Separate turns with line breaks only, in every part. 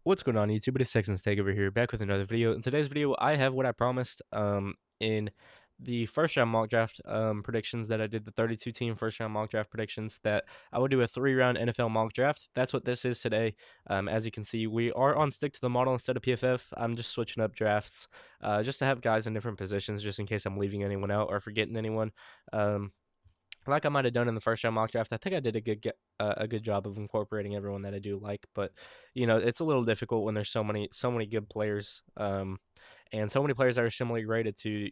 What's going on YouTube? It is Texans Take over here, back with another video. In today's video, I have what I promised in the first round mock draft predictions that I did, the 32 team first round mock draft predictions, that I would do a 3-round NFL mock draft. That's what this is today. As you can see, we are on stick to the model instead of PFF. I'm just switching up drafts just to have guys in different positions, just in case I'm leaving anyone out or forgetting anyone. Um, like I might have done in the first round mock draft. I think I did a good job of incorporating everyone that I do like, but it's a little difficult when there's so many good players, and so many players that are similarly graded to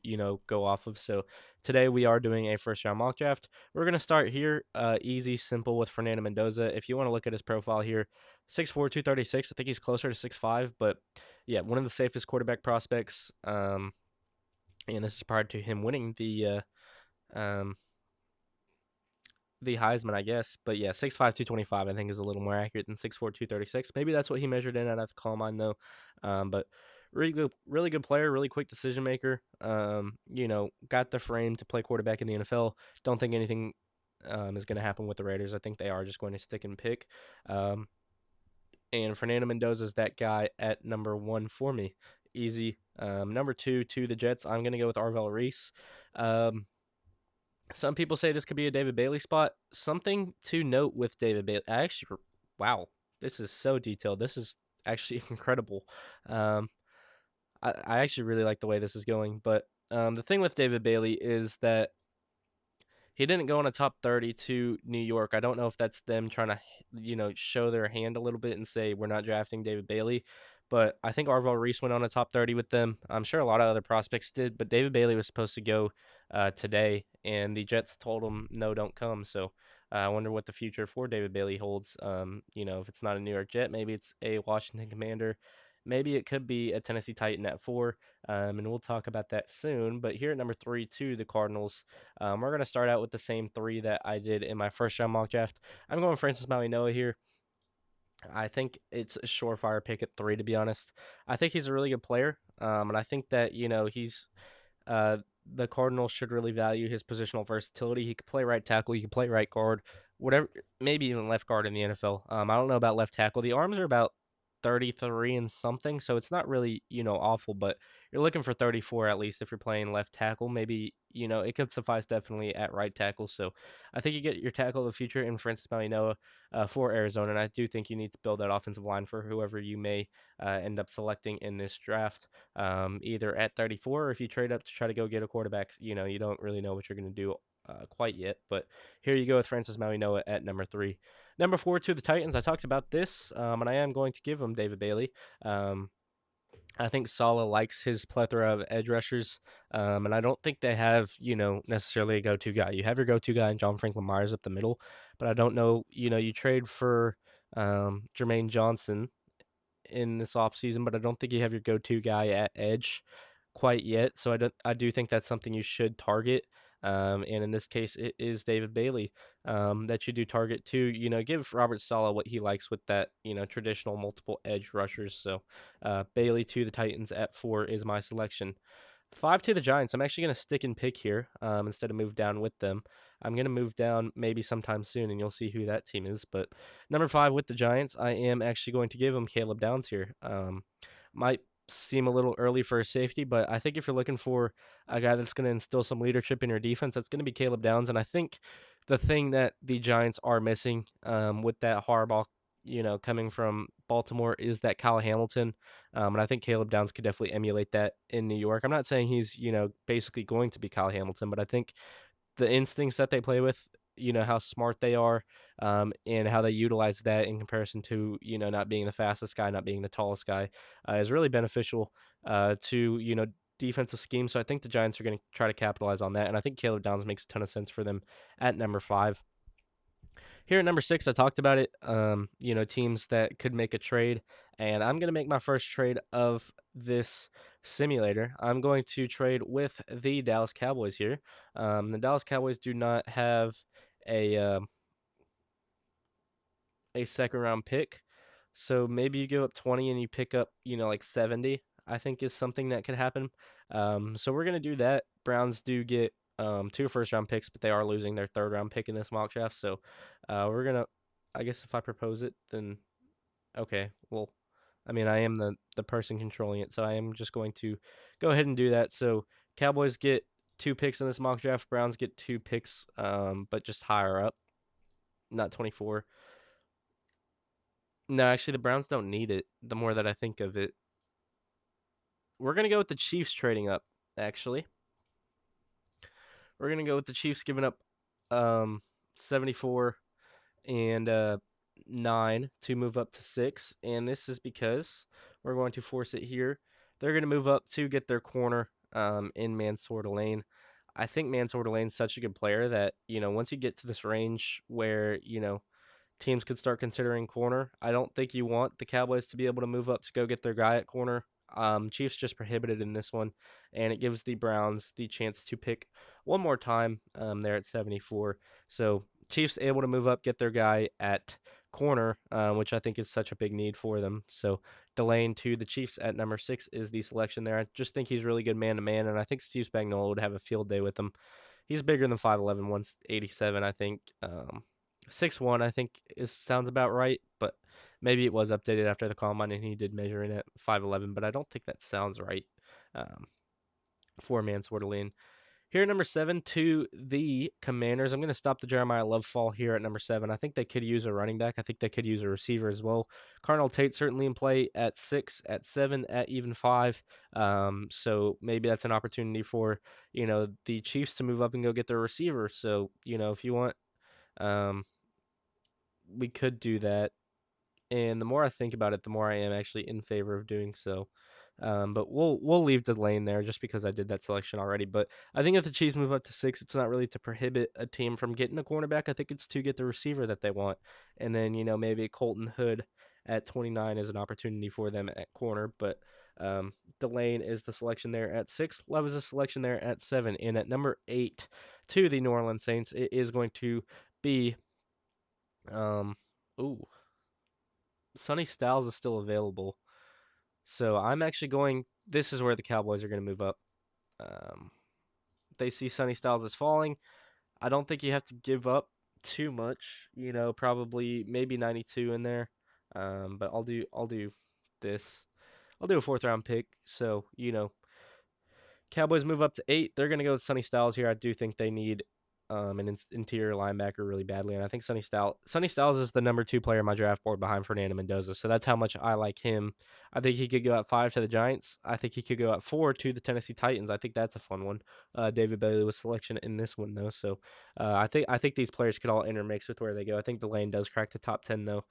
go off of. So today we are doing a first round mock draft. We're gonna start here, easy, simple with Fernando Mendoza. If you want to look at his profile here, 6'4", 236. I think he's closer to 6'5", but yeah, one of the safest quarterback prospects. And this is prior to him winning the Heisman, I guess. But yeah, 6'5", 225, I think is a little more accurate than 6'4", 236. Maybe that's what he measured in. I'd have to call him on though. But really good player, really quick decision maker. Got the frame to play quarterback in the NFL. Don't think anything is going to happen with the Raiders. I think they are just going to stick and pick. Um, and Fernando Mendoza is that guy at number one for me. Easy. Number two to the Jets. I'm going to go with Arvell Reese. Um, some people say this could be a David Bailey spot. Something to note with David Bailey. Wow, this is so detailed. This is actually incredible. Um, I actually really like the way this is going. But the thing with David Bailey is that he didn't go on a top 30 to New York. I don't know if that's them trying to, show their hand a little bit and say we're not drafting David Bailey. But I think Arvell Reese went on a top 30 with them. I'm sure a lot of other prospects did, but David Bailey was supposed to go today, and the Jets told him, no, don't come. So I wonder what the future for David Bailey holds. If it's not a New York Jet, maybe it's a Washington Commander. Maybe it could be a Tennessee Titan at 4, and we'll talk about that soon. But here at number 3, too, the Cardinals. We're going to start out with the same three that I did in my first round mock draft. I'm going Francis Mauigoa here. I think it's a surefire pick at 3, to be honest. I think he's a really good player, and I think that he's uh, the Cardinals should really value his positional versatility. He could play right tackle, he could play right guard, whatever, maybe even left guard in the NFL. I don't know about left tackle. The arms are about 33 and something, so it's not really, awful, but you're looking for 34 at least if you're playing left tackle. Maybe, it could suffice definitely at right tackle. So I think you get your tackle of the future in Francis Mauigoa for Arizona, and I do think you need to build that offensive line for whoever you may end up selecting in this draft, either at 34 or if you trade up to try to go get a quarterback. You don't really know what you're going to do quite yet, but here you go with Francis Mauigoa at number 3. Number 4 to the Titans. I talked about this, and I am going to give him David Bailey. Um, I think Saleh likes his plethora of edge rushers, and I don't think they have, necessarily a go-to guy. You have your go-to guy in John Franklin Myers up the middle, but I don't know, you trade for Jermaine Johnson in this offseason, but I don't think you have your go-to guy at edge quite yet. So I do think that's something you should target. And in this case, it is David Bailey that you do target to. Give Robert Saleh what he likes with that, traditional multiple edge rushers. So Bailey to the Titans at 4 is my selection. 5 to the Giants. I'm actually going to stick and pick here instead of move down with them. I'm going to move down maybe sometime soon, and you'll see who that team is. But number 5 with the Giants, I am actually going to give them Caleb Downs here. Might seem a little early for a safety, but I think if you're looking for a guy that's going to instill some leadership in your defense, that's going to be Caleb Downs. And I think the thing that the Giants are missing with that Harbaugh, coming from Baltimore is that Kyle Hamilton. And I think Caleb Downs could definitely emulate that in New York. I'm not saying he's, basically going to be Kyle Hamilton, but I think the instincts that they play with, how smart they are, and how they utilize that in comparison to, not being the fastest guy, not being the tallest guy, is really beneficial to, defensive scheme. So I think the Giants are going to try to capitalize on that. And I think Caleb Downs makes a ton of sense for them at number 5. Here at number 6, I talked about it. Teams that could make a trade, and I'm gonna make my first trade of this simulator. I'm going to trade with the Dallas Cowboys here. The Dallas Cowboys do not have a um, a second round pick, so maybe you give up 20 and you pick up, like 70. I think is something that could happen. So we're gonna do that. Browns do get 2 first round picks, but they are losing their third round pick in this mock draft. So we're gonna, I guess if I propose it, then okay, well, I mean, I am the person controlling it, so I am just going to go ahead and do that. So Cowboys get 2 picks in this mock draft. Browns get 2 picks, but just higher up, not 24. No, actually, the Browns don't need it. The more that I think of it, we're gonna go with the Chiefs trading up. Actually, we're gonna go with the Chiefs giving up 74 and 9 to move up to 6, and this is because we're going to force it here. They're going to move up to get their corner in Mansour Lane. I think Mansour Lane's such a good player that, once you get to this range where, teams could start considering corner. I don't think you want the Cowboys to be able to move up to go get their guy at corner. Chiefs just prohibited in this one, and it gives the Browns the chance to pick one more time there at 74. So Chiefs able to move up, get their guy at corner, which I think is such a big need for them. So Delane to the Chiefs at number 6 is the selection there. I just think he's really good man to man, and I think Steve Spagnuolo would have a field day with him. He's bigger than 5'11", 187, I think. 6'1", I think sounds about right, but maybe it was updated after the combine and he did measure in at 5'11", but I don't think that sounds right um, for Mansour Lane. Here at number 7 to the Commanders. I'm going to stop the Jeremiah Love fall here at number 7. I think they could use a running back. I think they could use a receiver as well. Carnell Tate certainly in play at 6, at 7, at even 5. So maybe that's an opportunity for, the Chiefs to move up and go get their receiver. So, if you want, um, we could do that. And the more I think about it, the more I am actually in favor of doing so. But we'll leave the lane there just because I did that selection already. But I think if the Chiefs move up to 6, it's not really to prohibit a team from getting a cornerback. I think it's to get the receiver that they want, and then maybe Colton Hood at 29 is an opportunity for them at corner. But Delane is the selection there at 6. Love is a selection there at 7, and at number 8 to the New Orleans Saints, it is going to be ooh, Sonny Styles is still available. So I'm actually going. This is where the Cowboys are going to move up. Um, they see Sonny Styles is falling. I don't think you have to give up too much. Probably maybe 92 in there. But I'll do this. I'll do a 4th round pick. So Cowboys move up to 8. They're going to go with Sonny Styles here. I do think they need an interior linebacker really badly, and I think Sonny Styles is the number 2 player in my draft board behind Fernando Mendoza. So that's how much I like him. I think he could go at 5 to the Giants. I think he could go at 4 to the Tennessee Titans. I think that's a fun one. David Bailey was selection in this one though, so I think these players could all intermix with where they go. I think Delane does crack the top 10 though.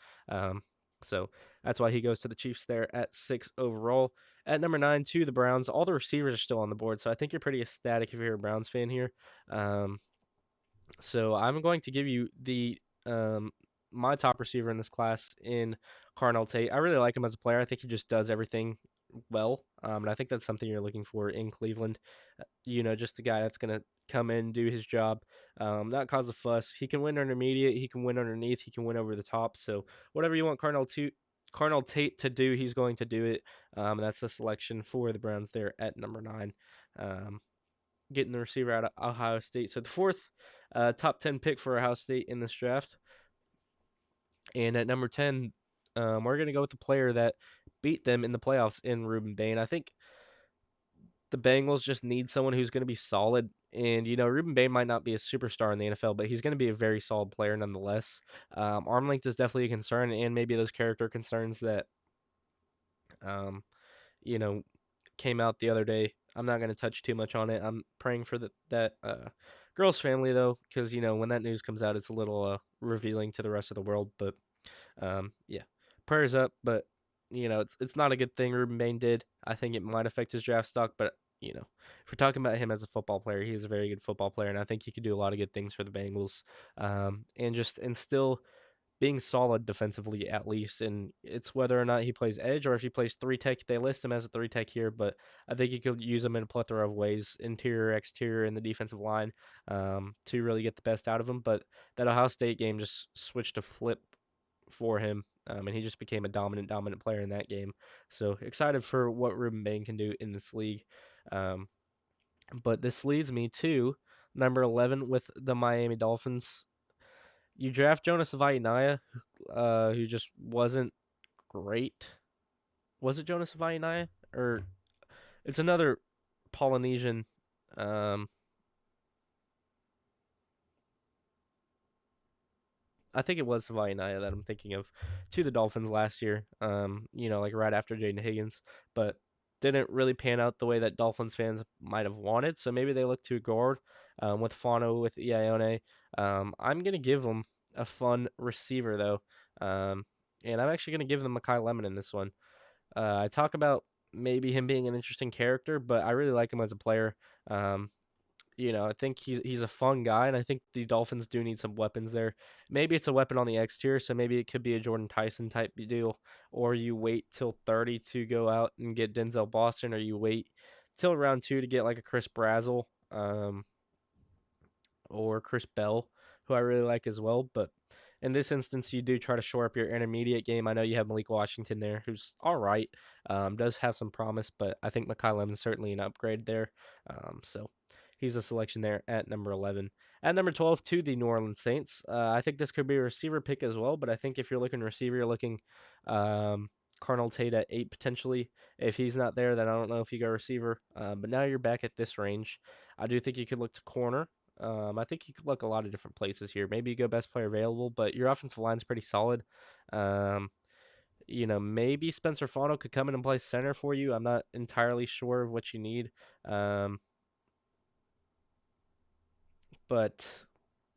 So that's why he goes to the Chiefs there at 6 overall. At number 9, to the Browns. All the receivers are still on the board, so I think you're pretty ecstatic if you're a Browns fan here. So I'm going to give you the my top receiver in this class in Carnell Tate. I really like him as a player. I think he just does everything well, and I think that's something you're looking for in Cleveland. Just a guy that's going to come in, do his job, not cause a fuss. He can win intermediate, he can win underneath, he can win over the top. So whatever you want Carnell Tate to do, he's going to do it. That's the selection for the Browns there at number 9. Getting the receiver out of Ohio State. So the 4th top 10 pick for Ohio State in this draft. And at number 10, we're going to go with the player that beat them in the playoffs in Ruben Bain. I think the Bengals just need someone who's going to be solid. And, Ruben Bain might not be a superstar in the NFL, but he's going to be a very solid player nonetheless. Arm length is definitely a concern, and maybe those character concerns that, you know, came out the other day. I'm not going to touch too much on it. I'm praying for that girl's family though, because when that news comes out, it's a little revealing to the rest of the world. But yeah, prayers up. But it's not a good thing Ruben Bain did. I think it might affect his draft stock, but if we're talking about him as a football player, he is a very good football player, and I think he could do a lot of good things for the Bengals, and just instill being solid defensively at least. And it's whether or not he plays edge or if he plays 3 tech. They list him as a 3 tech here, but I think you could use him in a plethora of ways, interior, exterior, in the defensive line, to really get the best out of him. But that Ohio State game just switched a flip for him, and he just became a dominant player in that game. So excited for what Ruben Bain can do in this league. But this leads me to number 11 with the Miami Dolphins. You draft Jonas Vainaya, who just wasn't great. Was it Jonas Vainaya or it's another Polynesian? Um, I think it was Vainaya that I'm thinking of to the Dolphins last year. Like right after Jaden Higgins, but didn't really pan out the way that Dolphins fans might have wanted. So maybe they look to guard with Fano with Ione. I'm gonna give them a fun receiver though, um, and I'm actually gonna give them Makai Lemon in this one. I talk about maybe him being an interesting character, but I really like him as a player. Um, I think he's a fun guy, and I think the Dolphins do need some weapons there. Maybe it's a weapon on the X tier, so maybe it could be a Jordan Tyson type deal, or you wait till 30 to go out and get Denzel Boston, or you wait till round two to get like a Chris Brazzle. Or Chris Bell, who I really like as well. But in this instance, you do try to shore up your intermediate game. I know you have Malik Washington there, who's all right, does have some promise, but I think Makai Lemon's certainly an upgrade there. So he's a selection there at number 11. At number 12, to the New Orleans Saints. I think this could be a receiver pick as well, but I think if you're looking receiver, you're looking Carnell Tate at 8 potentially. If he's not there, then I don't know if you go receiver. But now you're back at this range. I do think you could look to corner. I think you could look a lot of different places here. Maybe you go best player available, but your offensive line's pretty solid. Um, maybe Spencer Fano could come in and play center for you. I'm not entirely sure of what you need. Um, but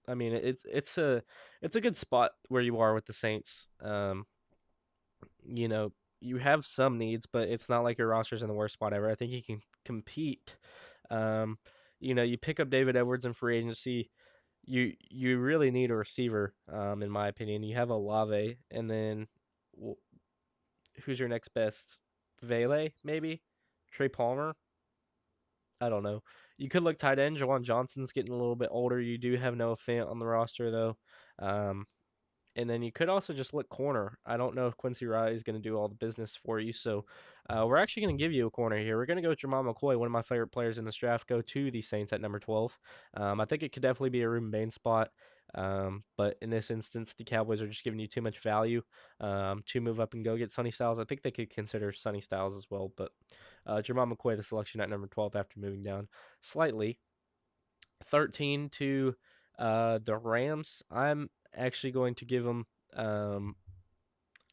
I mean, it's a good spot where you are with the Saints. You know, you have some needs, but it's not like your roster's in the worst spot ever. I think you can compete. Um, you pick up David Edwards in free agency. You really need a receiver, in my opinion. You have Olave, and then who's your next best? Vele, maybe? Trey Palmer? I don't know. You could look tight end. Jawan Johnson's getting a little bit older. You do have Noah Fant on the roster, though. Um, and then you could also just look corner. I don't know if Quincy Riley is going to do all the business for you. So we're actually going to give you a corner here. We're going to go with Jamal McCoy, one of my favorite players in this draft, go to the Saints at number 12. I think it could definitely be a Ruben Bain spot. But in this instance, the Cowboys are just giving you too much value to move up and go get Sonny Styles. I think they could consider Sonny Styles as well. But Jamal McCoy, the selection at number 12 after moving down slightly. 13 to the Rams. I'm actually going to give them. Um,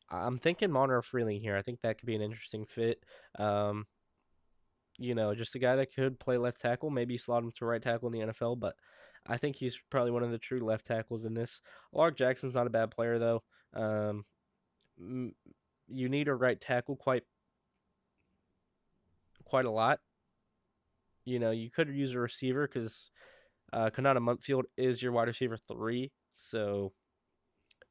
I'm thinking Monroe Freeling here. I think that could be an interesting fit. Um, just a guy that could play left tackle, maybe slot him to right tackle in the NFL, but I think he's probably one of the true left tackles in this. Lark Jackson's not a bad player though. Um, you need a right tackle quite a lot. You could use a receiver because Kanata Muntfield is your wide receiver 3, so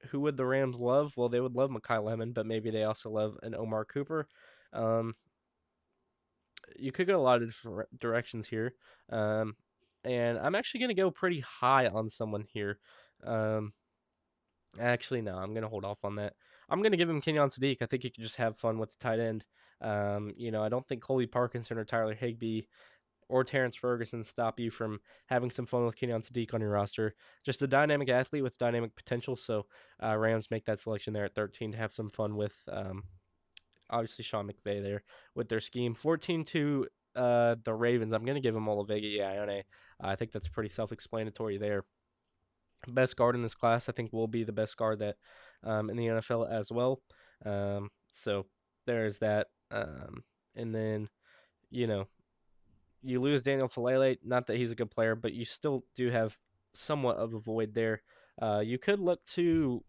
who would the Rams love? Well, they would love Makai Lemon, but maybe they also love an Omar Cooper. Um, you could go a lot of different directions here. Um, and I'm actually going to go pretty high on someone here. Um, actually, no, I'm going to hold off on that. I'm going to give him Kenyon Sadiq. I think he could just have fun with the tight end. I don't think Colby Parkinson or Tyler Higbee or Terrence Ferguson stop you from having some fun with Kenyon Sadiq on your roster. Just a dynamic athlete with dynamic potential. So Rams make that selection there at 13 to have some fun with. Obviously, Sean McVay there with their scheme. 14 to the Ravens. I'm going to give them Olavega Ione. I think that's pretty self-explanatory there. Best guard in this class, I think, will be the best guard that in the NFL as well. So there's that. And then, you know, you lose Daniel Falele. Not that he's a good player, but you still do have somewhat of a void there. You could look to,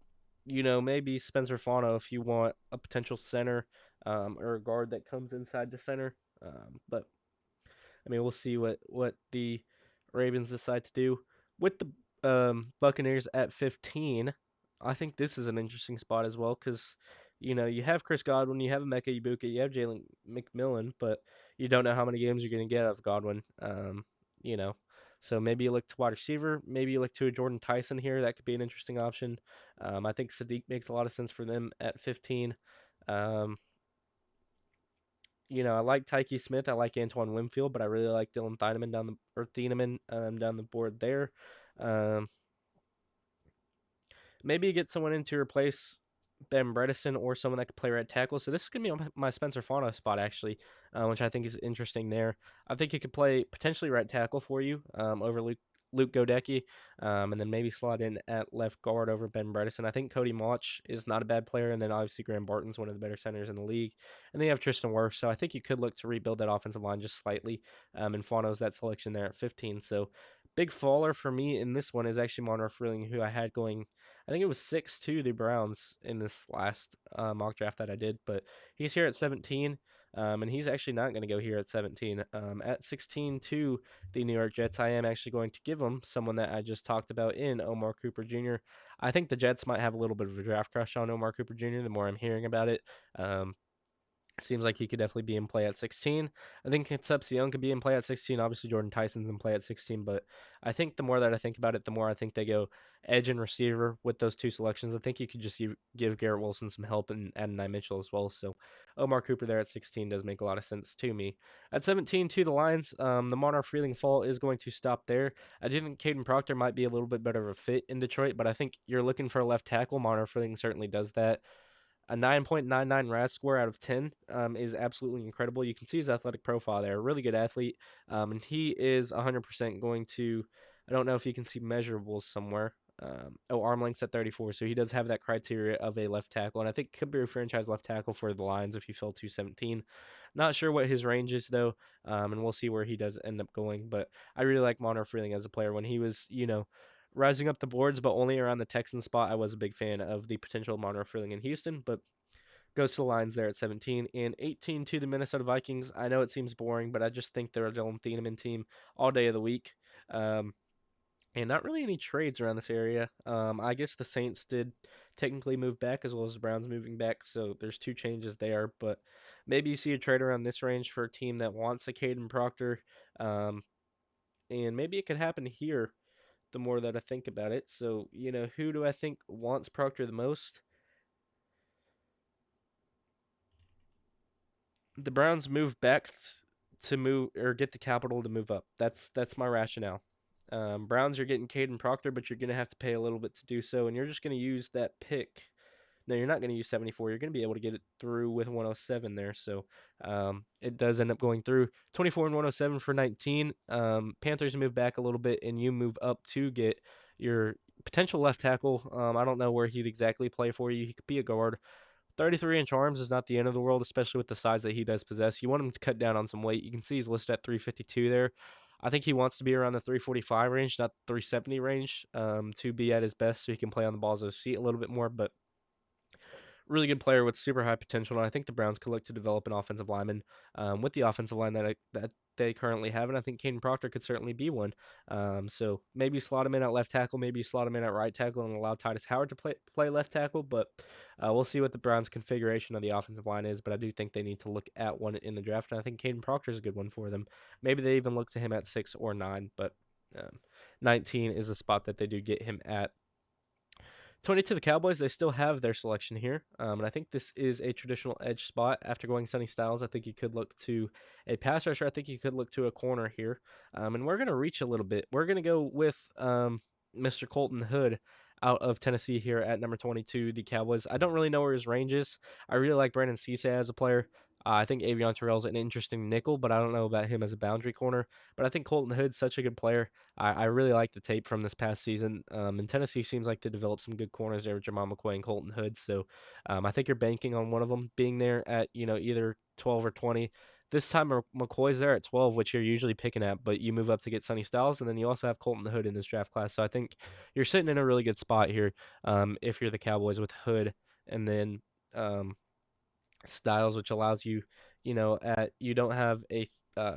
maybe Spencer Fano if you want a potential center or a guard that comes inside the center. But I mean, we'll see what the Ravens decide to do with the Buccaneers at 15. I think this is an interesting spot as well because you have Chris Godwin, you have Emeka Ibuka, you have Jalen McMillan, but you don't know how many games you're going to get out of Godwin. You know, so maybe you look to wide receiver, maybe you look to a Jordan Tyson here. That could be an interesting option. I think Sadiq makes a lot of sense for them at 15. Um, I like Tyke Smith. I like Antoine Winfield, but I really like Dylan Thieneman down the board there. Um, maybe you get someone in to replace. Ben Bredesen or someone that could play right tackle. So this is going to be my Spencer Fano spot, actually, which I think is interesting there. I think he could play potentially right tackle for you over Luke Godecki, and then maybe slot in at left guard over Ben Bredesen. I think Cody Mauch is not a bad player, and then obviously Graham Barton's one of the better centers in the league. And they have Tristan Wirfs, so I think you could look to rebuild that offensive line just slightly. And Fano's that selection there at 15. So big faller for me in this one is actually Monroe Freeling, who I had going. I think it was 6-2 the Browns in this last mock draft that I did, but he's here at 17, and he's actually not going to go here at 17. At 16 to the New York Jets, I am actually going to give them someone that I just talked about in Omar Cooper Jr. I think the Jets might have a little bit of a draft crush on Omar Cooper Jr. the more I'm hearing about it. Seems like he could definitely be in play at 16. I think Concepcion could be in play at 16. Obviously, Jordan Tyson's in play at 16, but I think the more that I think about it, the more I think they go edge and receiver with those two selections. I think you could just give Garrett Wilson some help and add Nye Mitchell as well. So Omar Cooper there at 16 does make a lot of sense to me. At 17, to the Lions, the Monarch Freeling fall is going to stop there. I do think Caden Proctor might be a little bit better of a fit in Detroit, but I think you're looking for a left tackle. Monarch Freeling certainly does that. A 9.99 RAS score out of 10 is absolutely incredible. You can see his athletic profile there. A really good athlete. And he is 100% going to. I don't know if you can see measurables somewhere. Arm length's at 34, so he does have that criteria of a left tackle, and I think could be a franchise left tackle for the Lions if he fell 217. Not sure what his range is though, and we'll see where he does end up going. But I really like Monroe Freeling as a player. When he was, rising up the boards, but only around the Texan spot, I was a big fan of the potential of Monroe Freeling in Houston, but goes to the Lions there at 17 and 18 to the Minnesota Vikings. I know it seems boring, but I just think they're a Dylan Thieneman team all day of the week. Um, and not really any trades around this area. I guess the Saints did technically move back as well as the Browns moving back, so there's two changes there. But maybe you see a trade around this range for a team that wants a Caden Proctor, and maybe it could happen here. The more that I think about it, so who do I think wants Proctor the most? The Browns move back to move or get the capital to move up. That's my rationale. Browns are getting Caden Proctor, but you're going to have to pay a little bit to do so, and you're just going to use that pick. No, you're not going to use 74. You're going to be able to get it through with 107 there. So it does end up going through 24 and 107 for 19. Panthers move back a little bit, and you move up to get your potential left tackle. I don't know where he'd exactly play for you. He could be a guard. 33-inch arms is not the end of the world, especially with the size that he does possess. You want him to cut down on some weight. You can see he's listed at 352 there. I think he wants to be around the 345 range, not the 370 range, to be at his best so he can play on the balls of his feet a little bit more. But really good player with super high potential, and I think the Browns could look to develop an offensive lineman with the offensive line that they currently have, and I think Caden Proctor could certainly be one. So maybe slot him in at left tackle, maybe slot him in at right tackle, and allow Titus Howard to play left tackle. But we'll see what the Browns' configuration of the offensive line is. But I do think they need to look at one in the draft, and I think Caden Proctor is a good one for them. Maybe they even look to him at 6 or 9, but 19 is the spot that they do get him at. 20 to the Cowboys, they still have their selection here. And I think this is a traditional edge spot. After going Sonny Styles, I think you could look to a pass rusher. I think you could look to a corner here. And we're going to reach a little bit. We're going to go with Mr. Colton Hood out of Tennessee here at number 22, the Cowboys. I don't really know where his range is. I really like Brandon Cisse as a player. I think Avion Terrell's an interesting nickel, but I don't know about him as a boundary corner. But I think Colton Hood's such a good player. I really like the tape from this past season. And Tennessee seems like to develop some good corners there with Jamal McCoy and Colton Hood. So I think you're banking on one of them being there at either 12 or 20. This time McCoy's there at 12, which you're usually picking at, but you move up to get Sonny Styles, and then you also have Colton Hood in this draft class. So I think you're sitting in a really good spot here if you're the Cowboys with Hood and then Styles, which allows you, you don't have a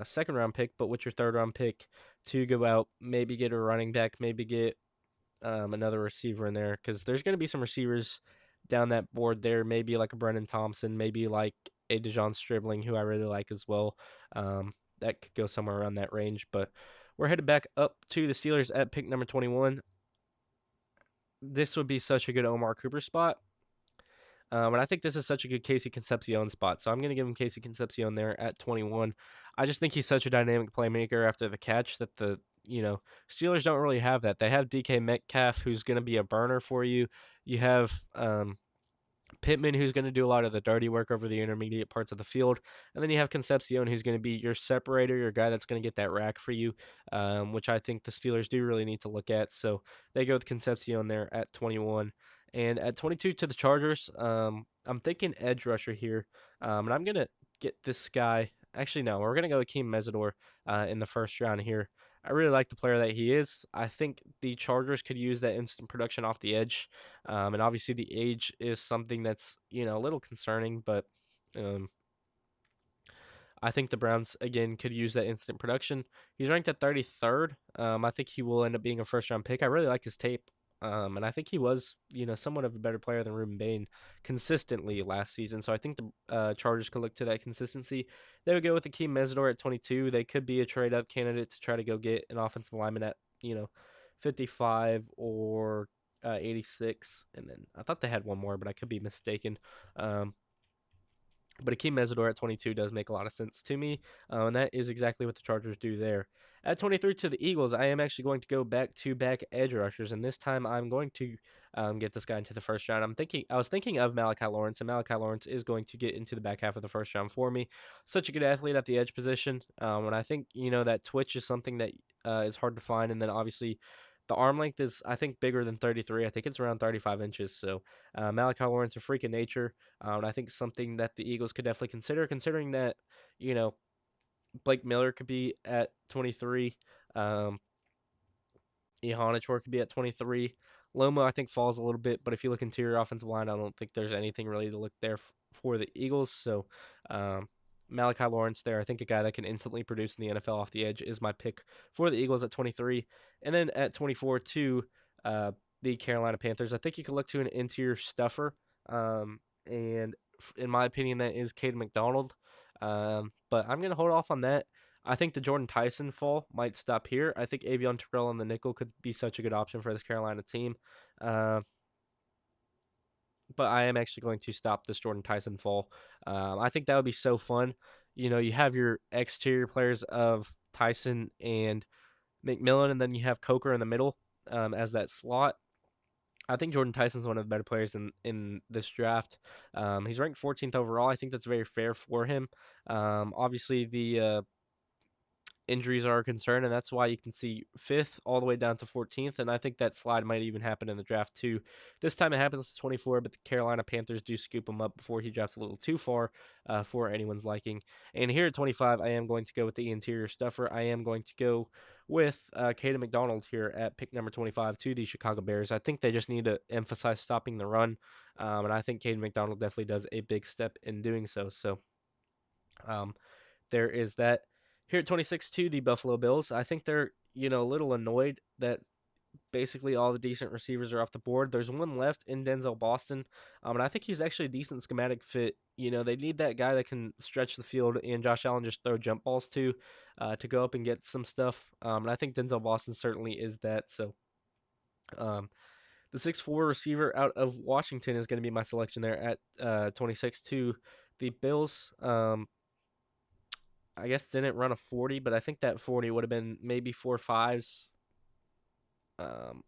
second round pick, but with your third round pick to go out, maybe get a running back, maybe get another receiver in there because there's going to be some receivers down that board there, maybe like a Brennan Thompson, maybe like a Dejon Stribling, who I really like as well. That could go somewhere around that range, but we're headed back up to the Steelers at pick number 21. This would be such a good Omar Cooper spot. And I think this is such a good Casey Concepcion spot. So I'm going to give him Casey Concepcion there at 21. I just think he's such a dynamic playmaker after the catch that Steelers don't really have that. They have DK Metcalf, who's going to be a burner for you. You have Pittman, who's going to do a lot of the dirty work over the intermediate parts of the field. And then you have Concepcion, who's going to be your separator, your guy that's going to get that rack for you, which I think the Steelers do really need to look at. So they go with Concepcion there at 21. And at 22 to the Chargers, I'm thinking edge rusher here. And I'm going to get this guy. Actually, no, we're going to go with Akeem Mesidor in the first round here. I really like the player that he is. I think the Chargers could use that instant production off the edge. And obviously the age is something that's, a little concerning, but um, I think the Browns again could use that instant production. He's ranked at 33rd. I think he will end up being a first round pick. I really like his tape. And I think he was, somewhat of a better player than Ruben Bain consistently last season. So I think the Chargers could look to that consistency. They would go with Akeem Mesidor at 22. They could be a trade up candidate to try to go get an offensive lineman at, 55 or 86. And then I thought they had one more, but I could be mistaken. But Akeem Mesidor at 22 does make a lot of sense to me, and that is exactly what the Chargers do there. At 23 to the Eagles, I am actually going to go back-to-back edge rushers, and this time I'm going to get this guy into the first round. I was thinking of Malachi Lawrence, and Malachi Lawrence is going to get into the back half of the first round for me. Such a good athlete at the edge position, and I think that twitch is something that is hard to find, and then obviously the arm length is, I think, bigger than 33. I think it's around 35 inches. So Malachi Lawrence, a freak of nature. And I think something that the Eagles could definitely consider, considering that, you know, Blake Miller could be at 23. Um, Ihanichor could be at 23. Lomo, I think, falls a little bit, but if you look interior offensive line, I don't think there's anything really to look there for the Eagles. So um, Malachi Lawrence there, I think a guy that can instantly produce in the NFL off the edge is my pick for the Eagles at 23. And then at 24, too, the Carolina Panthers. I think you could look to an interior stuffer. And in my opinion, that is Caden McDonald. But I'm going to hold off on that. I think the Jordan Tyson fall might stop here. I think Avion Terrell on the nickel could be such a good option for this Carolina team. Uh, but I am actually going to stop this Jordan Tyson fall. I think that would be so fun. You have your exterior players of Tyson and McMillan, and then you have Coker in the middle as that slot. I think Jordan Tyson's one of the better players in this draft. He's ranked 14th overall. I think that's very fair for him. Obviously, the injuries are a concern, and that's why you can see 5th all the way down to 14th. And I think that slide might even happen in the draft too. This time it happens to 24, but the Carolina Panthers do scoop him up before he drops a little too far for anyone's liking. And here at 25, I am going to go with the interior stuffer. I am going to go with Caden McDonald here at pick number 25 to the Chicago Bears. I think they just need to emphasize stopping the run, and I think Caden McDonald definitely does a big step in doing so. So there is that. Here at 26 to the Buffalo Bills, I think they're, a little annoyed that basically all the decent receivers are off the board. There's one left in Denzel Boston, and I think he's actually a decent schematic fit. They need that guy that can stretch the field, and Josh Allen just throw jump balls to go up and get some stuff. And I think Denzel Boston certainly is that. So the 6'4" receiver out of Washington is going to be my selection there at 26 to the Bills. I guess didn't run a 40, but I think that 40 would have been maybe 4.5s, um,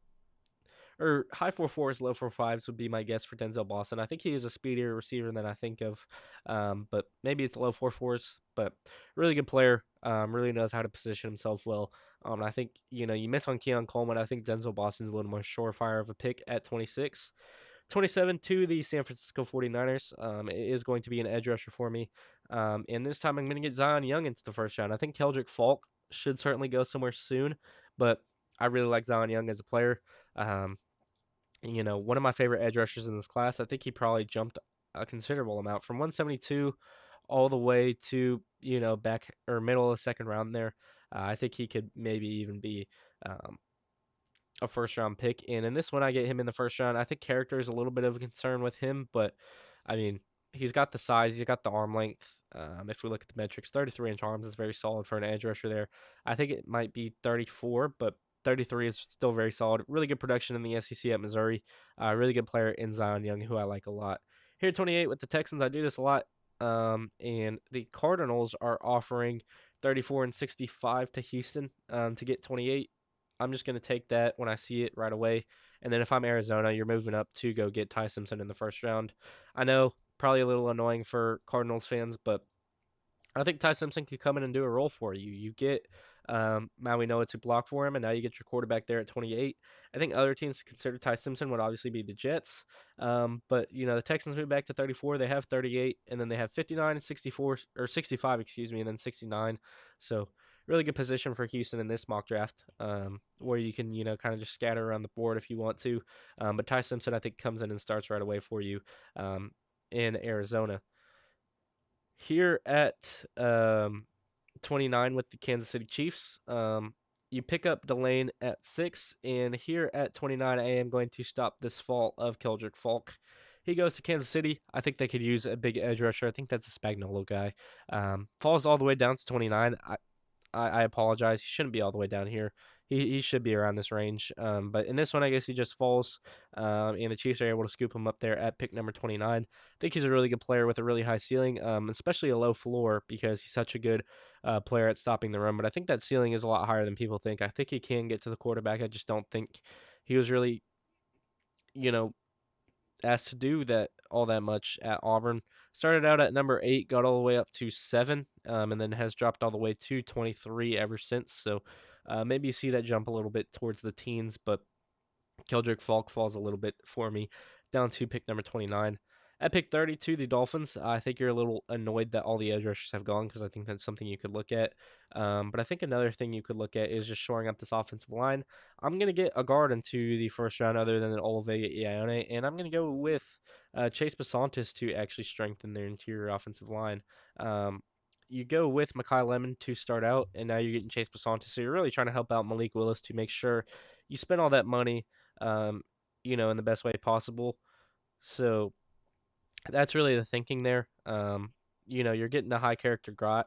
or high 4.4s, low 4.5s would be my guess for Denzel Boston. I think he is a speedier receiver than I think of, but maybe it's low 4.4s. But really good player, really knows how to position himself well. I think you miss on Keon Coleman. I think Denzel Boston's a little more surefire of a pick at 26. 27 to the San Francisco 49ers. It is going to be an edge rusher for me. And this time I'm going to get Zion Young into the first round. I think Keldrick Falk should certainly go somewhere soon, but I really like Zion Young as a player. One of my favorite edge rushers in this class. I think he probably jumped a considerable amount from 172 all the way to, back or middle of the second round there. I think he could maybe even be a first round pick. And in this one, I get him in the first round. I think character is a little bit of a concern with him, but I mean, he's got the size, he's got the arm length. If we look at the metrics, 33-inch arms is very solid for an edge rusher there. I think it might be 34, but 33 is still very solid. Really good production in the SEC at Missouri. Really good player in Zion Young, who I like a lot. Here at 28 with the Texans, I do this a lot. And the Cardinals are offering 34 and 65 to Houston to get 28. I'm just going to take that when I see it right away. And then if I'm Arizona, you're moving up to go get Ty Simpson in the first round. I know probably a little annoying for Cardinals fans, but I think Ty Simpson could come in and do a role for you. You get Maui Noah to block for him, and now you get your quarterback there at 28. I think other teams to consider Ty Simpson would obviously be the Jets. But, the Texans move back to 34. They have 38, and then they have 59 and 64, or 65, excuse me, and then 69. So, really good position for Houston in this mock draft, where you can, kind of just scatter around the board if you want to. But Ty Simpson, I think, comes in and starts right away for you in Arizona. Here at 29 with the Kansas City Chiefs, you pick up Delane at 6, and here at 29, I am going to stop this fall of Keldrick Falk. He goes to Kansas City. I think they could use a big edge rusher. I think that's a Spagnolo guy. Falls all the way down to 29. I apologize. He shouldn't be all the way down here. He should be around this range. But in this one, I guess he just falls, and the Chiefs are able to scoop him up there at pick number 29. I think he's a really good player with a really high ceiling, especially a low floor because he's such a good player at stopping the run. But I think that ceiling is a lot higher than people think. I think he can get to the quarterback. I just don't think he was really, you know, asked to do that all that much at Auburn. Started out at number 8, got all the way up to 7, and then has dropped all the way to 23 ever since. So maybe you see that jump a little bit towards the teens, but Keldrick Falk falls a little bit for me down to pick number 29. At pick 32, the Dolphins, I think you're a little annoyed that all the edge rushers have gone because I think that's something you could look at. But I think another thing you could look at is just shoring up this offensive line. I'm going to get a guard into the first round other than Olave Ione, and I'm going to go with Chase Basantis to actually strengthen their interior offensive line. You go with Makai Lemon to start out, and now you're getting Chase Basantis. So you're really trying to help out Malik Willis to make sure you spend all that money um, in the best way possible. So that's really the thinking there. You're getting a high character guy,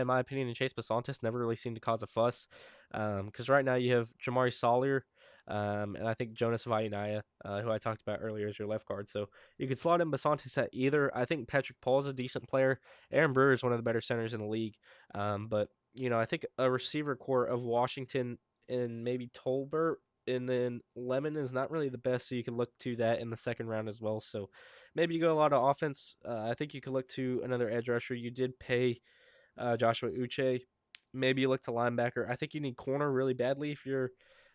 in my opinion. And Chase Basantis never really seemed to cause a fuss, because right now you have Jamari Sawyer, and I think Jonas Vainaya, who I talked about earlier, is your left guard. So you could slot in Basantis at either. I think Patrick Paul is a decent player. Aaron Brewer is one of the better centers in the league. But I think a receiver core of Washington and maybe Tolbert and then Lemon is not really the best, so you can look to that in the second round as well. So maybe you go a lot of offense. I think you could look to another edge rusher. You did pay Joshua Uche. Maybe you look to linebacker. I think you need corner really badly if you're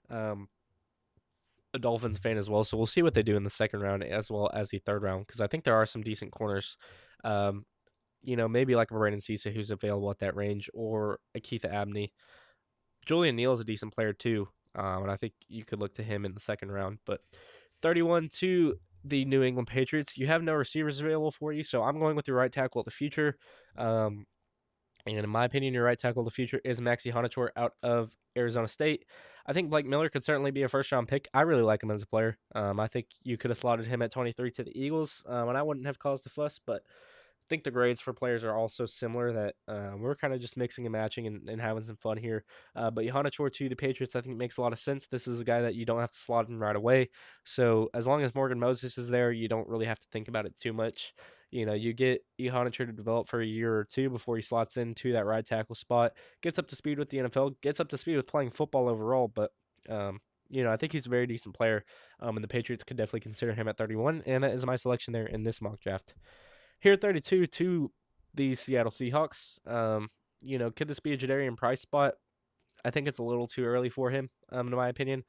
um, a Dolphins fan as well. So we'll see what they do in the second round as well as the third round because I think there are some decent corners. Um, maybe like a Brandon Cisa who's available at that range or a Keith Abney. Julian Neal is a decent player too, and I think you could look to him in the second round. But 31 to the New England Patriots, you have no receivers available for you, so I'm going with your right tackle of the future. And in my opinion, your right tackle of the future is Maxi Honachor out of Arizona State. I think Blake Miller could certainly be a first round pick. I really like him as a player. I think you could have slotted him at 23 to the Eagles, and I wouldn't have caused a fuss, but think the grades for players are also similar. That we're kind of just mixing and matching and having some fun here. But Johanna Chor to the Patriots, I think makes a lot of sense. This is a guy that you don't have to slot in right away. So as long as Morgan Moses is there, you don't really have to think about it too much. You get Johanna Chor to develop for a year or two before he slots into that right tackle spot, gets up to speed with the NFL, gets up to speed with playing football overall. But I think he's a very decent player, and the Patriots could definitely consider him at 31, and that is my selection there in this mock draft. Here at 32 to the Seattle Seahawks. Could this be a Jadarian Price spot? I think it's a little too early for him, in my opinion.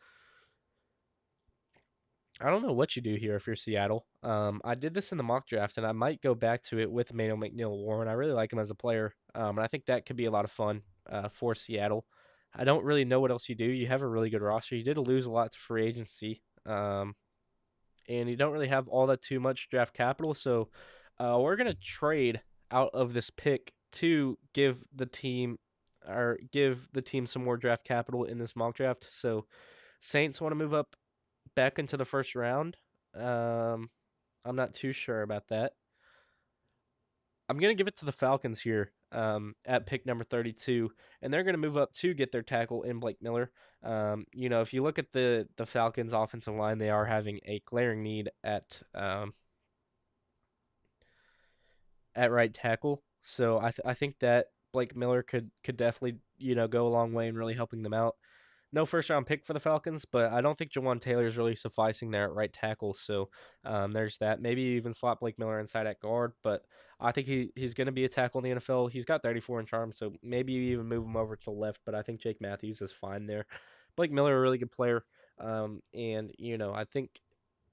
I don't know what you do here if you're Seattle. I did this in the mock draft, and I might go back to it with Emmanuel McNeil Warren. I really like him as a player, and I think that could be a lot of fun for Seattle. I don't really know what else you do. You have a really good roster. You did lose a lot to free agency, and you don't really have all that too much draft capital. So we're gonna trade out of this pick to give the team some more draft capital in this mock draft. So Saints want to move up back into the first round. I'm not too sure about that. I'm gonna give it to the Falcons here at pick number 32, and they're gonna move up to get their tackle in Blake Miller. If you look at the Falcons' offensive line, they are having a glaring need at right tackle. So I think that Blake Miller could definitely go a long way in really helping them out. no first round pick for the Falcons, but I don't think Jawan Taylor is really sufficing there at right tackle. So there's that. Maybe even slot Blake Miller inside at guard, but I think he's going to be a tackle in the NFL. He's got 34 in charm, so maybe you even move him over to the left. But I think Jake Matthews is fine there. Blake Miller, a really good player, and I think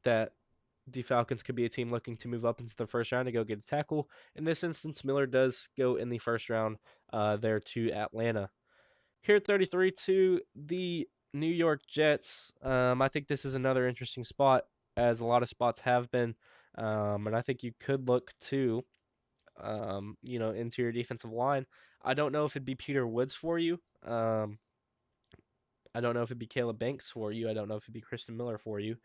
that the Falcons could be a team looking to move up into the first round to go get a tackle. In this instance, Miller does go in the first round there to Atlanta. Here at 33 to the New York Jets. I think this is another interesting spot, as a lot of spots have been. And I think you could look to, interior defensive line. I don't know if it'd be Peter Woods for you. I don't know if it'd be Caleb Banks for you. I don't know if it'd be Christian Miller for you.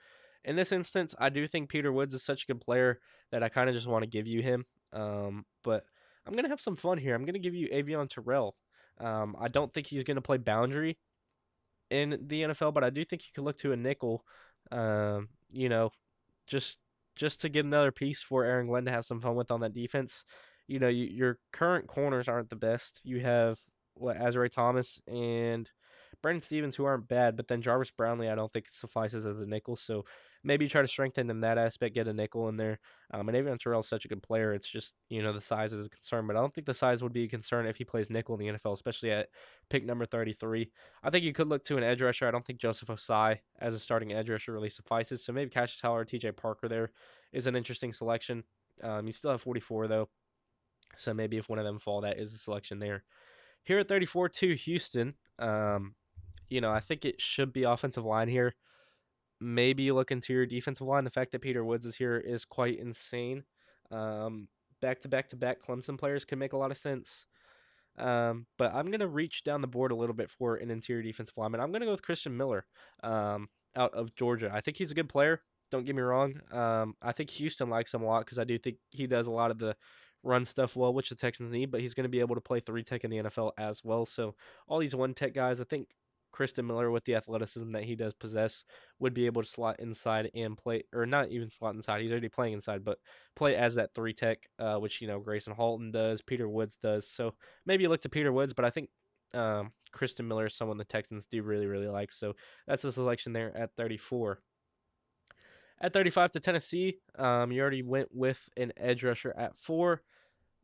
In this instance, I do think Peter Woods is such a good player that I kind of just want to give you him. But I'm gonna have some fun here. I'm gonna give you Avion Terrell. I don't think he's gonna play boundary in the NFL, but I do think you could look to a nickel. Um, you know, just just to get another piece for Aaron Glenn to have some fun with on that defense. Your current corners aren't the best. You have what Azrae Thomas and Brandon Stevens, who aren't bad, but then Jarvis Brownlee, I don't think suffices as a nickel. So maybe try to strengthen in that aspect, get a nickel in there. And Avion Terrell is such a good player. It's just the size is a concern, but I don't think the size would be a concern if he plays nickel in the NFL, especially at pick number 33. I think you could look to an edge rusher. I don't think Joseph Osai as a starting edge rusher really suffices. So maybe Cassius Howard, TJ Parker there is an interesting selection. You still have 44 though. So maybe if one of them fall, that is a selection there. Here at 34 to Houston, I think it should be offensive line here. Maybe you look into your defensive line. The fact that Peter Woods is here is quite insane. Back to back to back Clemson players can make a lot of sense. But I'm going to reach down the board a little bit for an interior defensive lineman. I'm going to go with Christian Miller out of Georgia. I think he's a good player. Don't get me wrong. I think Houston likes him a lot because I do think he does a lot of the run stuff well, which the Texans need, but he's going to be able to play 3 tech in the NFL as well. So all these 1 tech guys, I think Kristen Miller, with the athleticism that he does possess, would be able to slot inside and play, or not even slot inside. He's already playing inside, but play as that 3 tech, which Grayson Halton does, Peter Woods does. So maybe you look to Peter Woods, but I think Kristen Miller is someone the Texans do really, really like. So that's a selection there at 34. At 35 to Tennessee, you already went with an edge rusher at 4.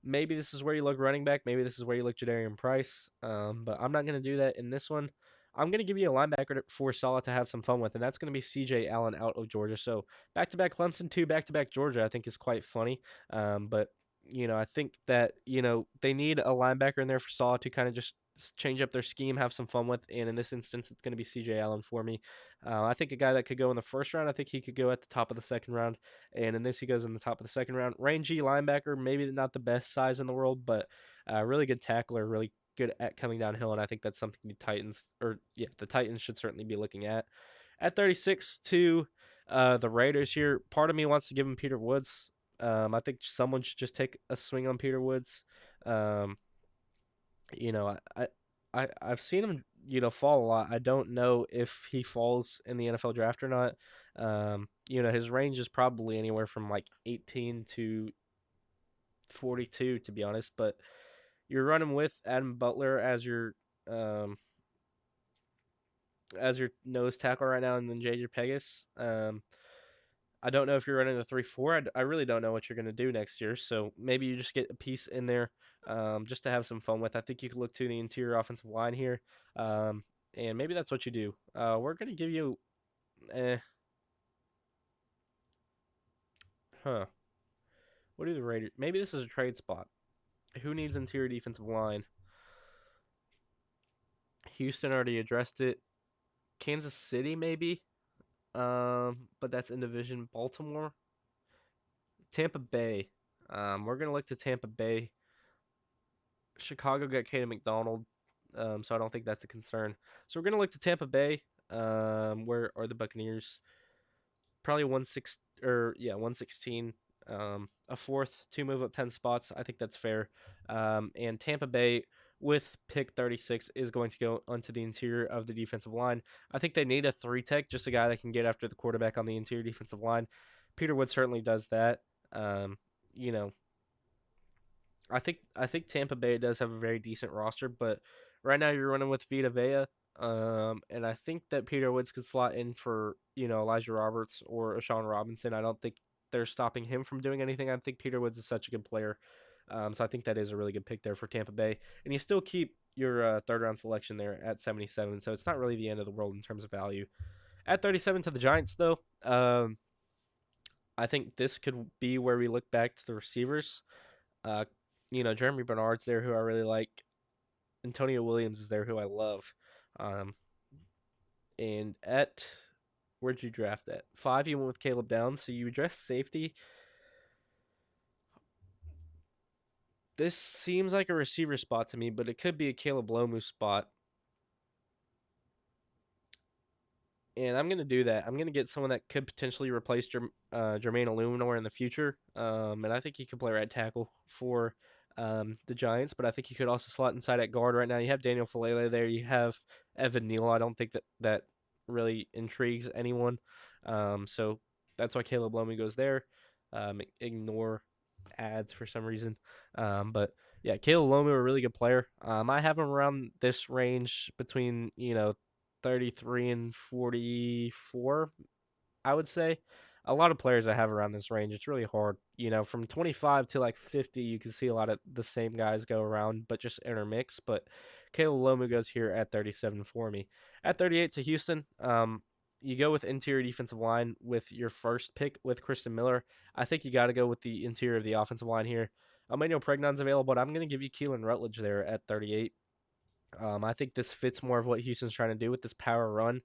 Maybe this is where you look running back. Maybe this is where you look Jadarian Price. But I'm not going to do that in this one. I'm going to give you a linebacker for Salah to have some fun with, and that's going to be C.J. Allen out of Georgia. So back-to-back Clemson, back-to-back Georgia, I think is quite funny. But I think that they need a linebacker in there for Salah to kind of just change up their scheme, have some fun with. And in this instance, it's going to be C.J. Allen for me. I think a guy that could go in the first round. I think he could go at the top of the second round. And in this, he goes in the top of the second round. Rangy linebacker, maybe not the best size in the world, but really good tackler, really good at coming downhill. And I think that's something the Titans should certainly be looking at. At 36 to the Raiders here, part of me wants to give him Peter Woods. I think someone should just take a swing on Peter Woods. Um, you know, I've seen him, fall a lot. I don't know if he falls in the NFL draft or not. His range is probably anywhere from like 18 to 42, to be honest. But you're running with Adam Butler um as your nose tackle right now, and then JJ Pegas. I don't know if you're running the 3-4. I really don't know what you're going to do next year. So maybe you just get a piece in there just to have some fun with. I think you could look to the interior offensive line here. And maybe that's what you do. We're going to give you. Eh, huh. What do the Raiders? Maybe this is a trade spot. Who needs interior defensive line? Houston already addressed it. Kansas City, maybe. But that's in division. Baltimore. Tampa Bay. We're going to look to Tampa Bay. Chicago got Caden McDonald, so I don't think that's a concern. So we're gonna look to Tampa Bay. Where are the Buccaneers? Probably 116. A fourth, two move up 10 spots. I think that's fair. And Tampa Bay with pick 36 is going to go onto the interior of the defensive line. I think they need a 3 tech, just a guy that can get after the quarterback on the interior defensive line. Peter Wood certainly does that. You know, I think Tampa Bay does have a very decent roster, but right now you're running with Vita Vea. And I think that Peter Woods could slot in for, Elijah Roberts or Ashawn Robinson. I don't think they're stopping him from doing anything. I think Peter Woods is such a good player. So I think that is a really good pick there for Tampa Bay. And you still keep your third round selection there at 77. So it's not really the end of the world in terms of value. At 37 to the Giants, though, I think this could be where we look back to the receivers. Uh, Jeremy Bernard's there, who I really like. Antonio Williams is there, who I love. Um, and at where'd you draft at 5? You went with Caleb Downs, so you address safety. This seems like a receiver spot to me, but it could be a Caleb Lomu spot. And I'm going to do that. I'm going to get someone that could potentially replace Jermaine Illuminor in the future. And I think he could play right tackle for the Giants, but I think he could also slot inside at guard right now. You have Daniel Falele there. You have Evan Neal. I don't think that really intrigues anyone. So that's why Caleb Lomu goes there. Ignore ads for some reason. But yeah, Caleb Lomu, a really good player. I have him around this range between 33 and 44, I would say. A lot of players I have around this range, it's really hard. From 25 to like 50, you can see a lot of the same guys go around, but just intermix. But Caleb Lomu goes here at 37 for me. At 38 to Houston, you go with interior defensive line with your first pick with Christian Miller. I think you got to go with the interior of the offensive line here. Emmanuel Pregnon's available, but I'm going to give you Keelan Rutledge there at 38. I think this fits more of what Houston's trying to do with this power run.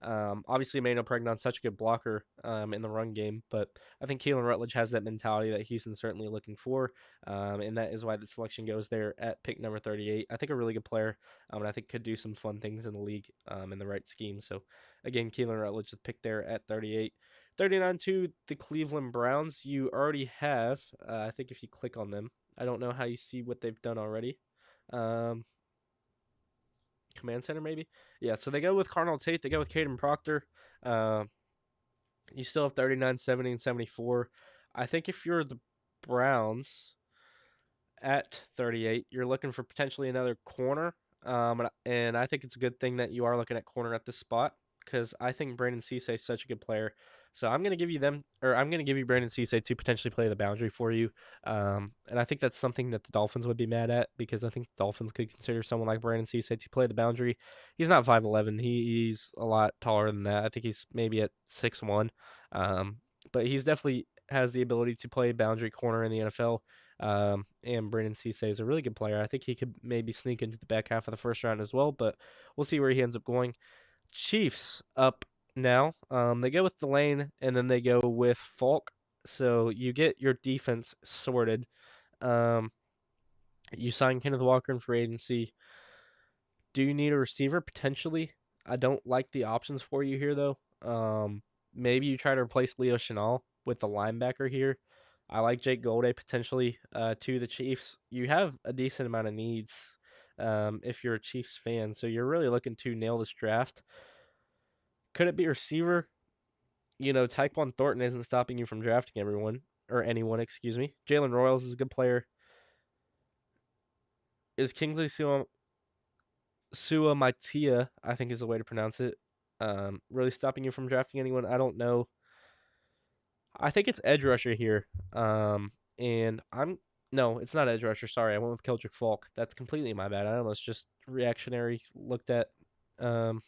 Obviously, Emmanuel Pregnon's such a good blocker in the run game, but I think Keelan Rutledge has that mentality that Houston's certainly looking for, and that is why the selection goes there at pick number 38. I think a really good player, and I think could do some fun things in the league in the right scheme. So, again, Keelan Rutledge, the pick there at 38. 39 to the Cleveland Browns. You already have, I think if you click on them, I don't know how you see what they've done already. Um, Command Center, maybe. Yeah, so they go with Cardinal Tate. They go with Caden Proctor. Uh, you still have 39, 70, and 74. I think if you're the Browns at 38, you're looking for potentially another corner. And I think it's a good thing that you are looking at corner at this spot because I think Brandon Cisse is such a good player. So I'm going to give you them, or I'm going to give you Brandon Cisse to potentially play the boundary for you. And I think that's something that the Dolphins would be mad at because I think the Dolphins could consider someone like Brandon Cisse to play the boundary. He's not 5'11. He's a lot taller than that. I think he's maybe at 6'1. But he's definitely has the ability to play boundary corner in the NFL. And Brandon Cisse is a really good player. I think he could maybe sneak into the back half of the first round as well, but we'll see where he ends up going. Chiefs up now. They go with Delane and then they go with Falk. So you get your defense sorted. Um, you sign Kenneth Walker in free agency. Do you need a receiver? Potentially. I don't like the options for you here, though. Maybe you try to replace Leo Chenal with the linebacker here. I like Jake Golday potentially to the Chiefs. You have a decent amount of needs if you're a Chiefs fan, so you're really looking to nail this draft. Could it be receiver? Tyquan Thornton isn't stopping you from drafting anyone, excuse me. Jalen Royals is a good player. Is Kingsley Suamaitea, I think is the way to pronounce it. Really stopping you from drafting anyone? I don't know. I think it's edge rusher here. And I'm no, it's not edge rusher. Sorry, I went with Keldrick Falk. That's completely my bad. I almost just reactionary looked at, or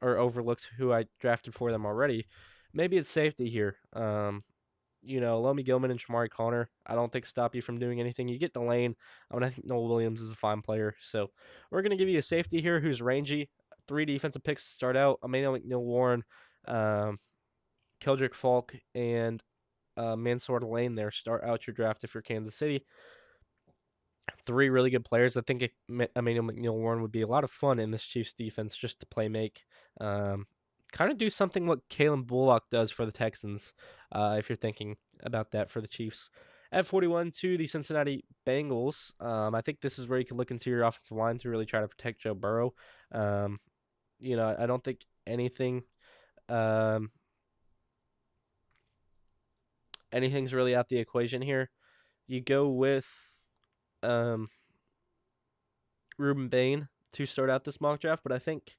overlooked who I drafted for them already. Maybe it's safety here. Lomi Gilman and Shamari Connor, I don't think stop you from doing anything. You get the lane. I think Noel Williams is a fine player. So we're going to give you a safety here who's rangy. 3 defensive picks to start out. Emmanuel McNeil-Warren, Keldrick Falk, and Mansour Lane there. Start out your draft if you're Kansas City. 3 really good players. I think Emmanuel McNeil-Warren would be a lot of fun in this Chiefs defense just to play make. Kind of do something what Kalen Bullock does for the Texans, if you're thinking about that for the Chiefs. At 41 to the Cincinnati Bengals, I think this is where you can look into your offensive line to really try to protect Joe Burrow. I don't think anything's really out the equation here. You go with Ruben Bain to start out this mock draft, but I think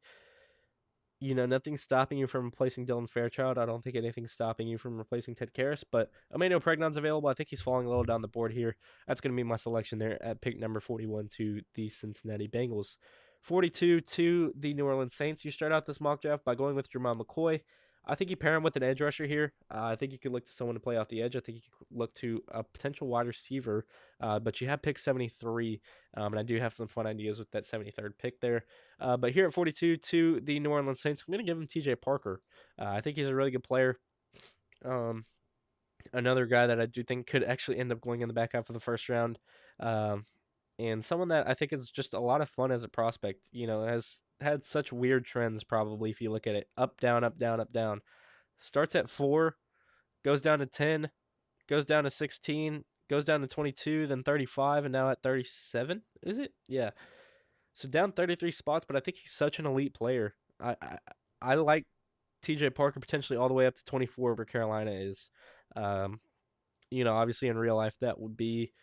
nothing's stopping you from replacing Dylan Fairchild. I don't think anything's stopping you from replacing Ted Karras, but Emmanuel Pregnon's available. I think he's falling a little down the board here. That's going to be my selection there at pick number 41 to the Cincinnati Bengals. 42 to the New Orleans Saints. You start out this mock draft by going with Jermon McCoy. I think you pair him with an edge rusher here. I think you could look to someone to play off the edge. I think you could look to a potential wide receiver, but you have pick 73, and I do have some fun ideas with that 73rd pick there. But here at 42 to the New Orleans Saints, I'm going to give him TJ Parker. I think he's a really good player. Another guy that I do think could actually end up going in the back half of the first round. And someone that I think is just a lot of fun as a prospect. Has had such weird trends probably if you look at it. Up, down, up, down, up, down. Starts at 4, goes down to 10, goes down to 16, goes down to 22, then 35, and now at 37. Is it? Yeah. So down 33 spots, but I think he's such an elite player. I like TJ Parker potentially all the way up to 24 where Carolina is. Obviously in real life that would be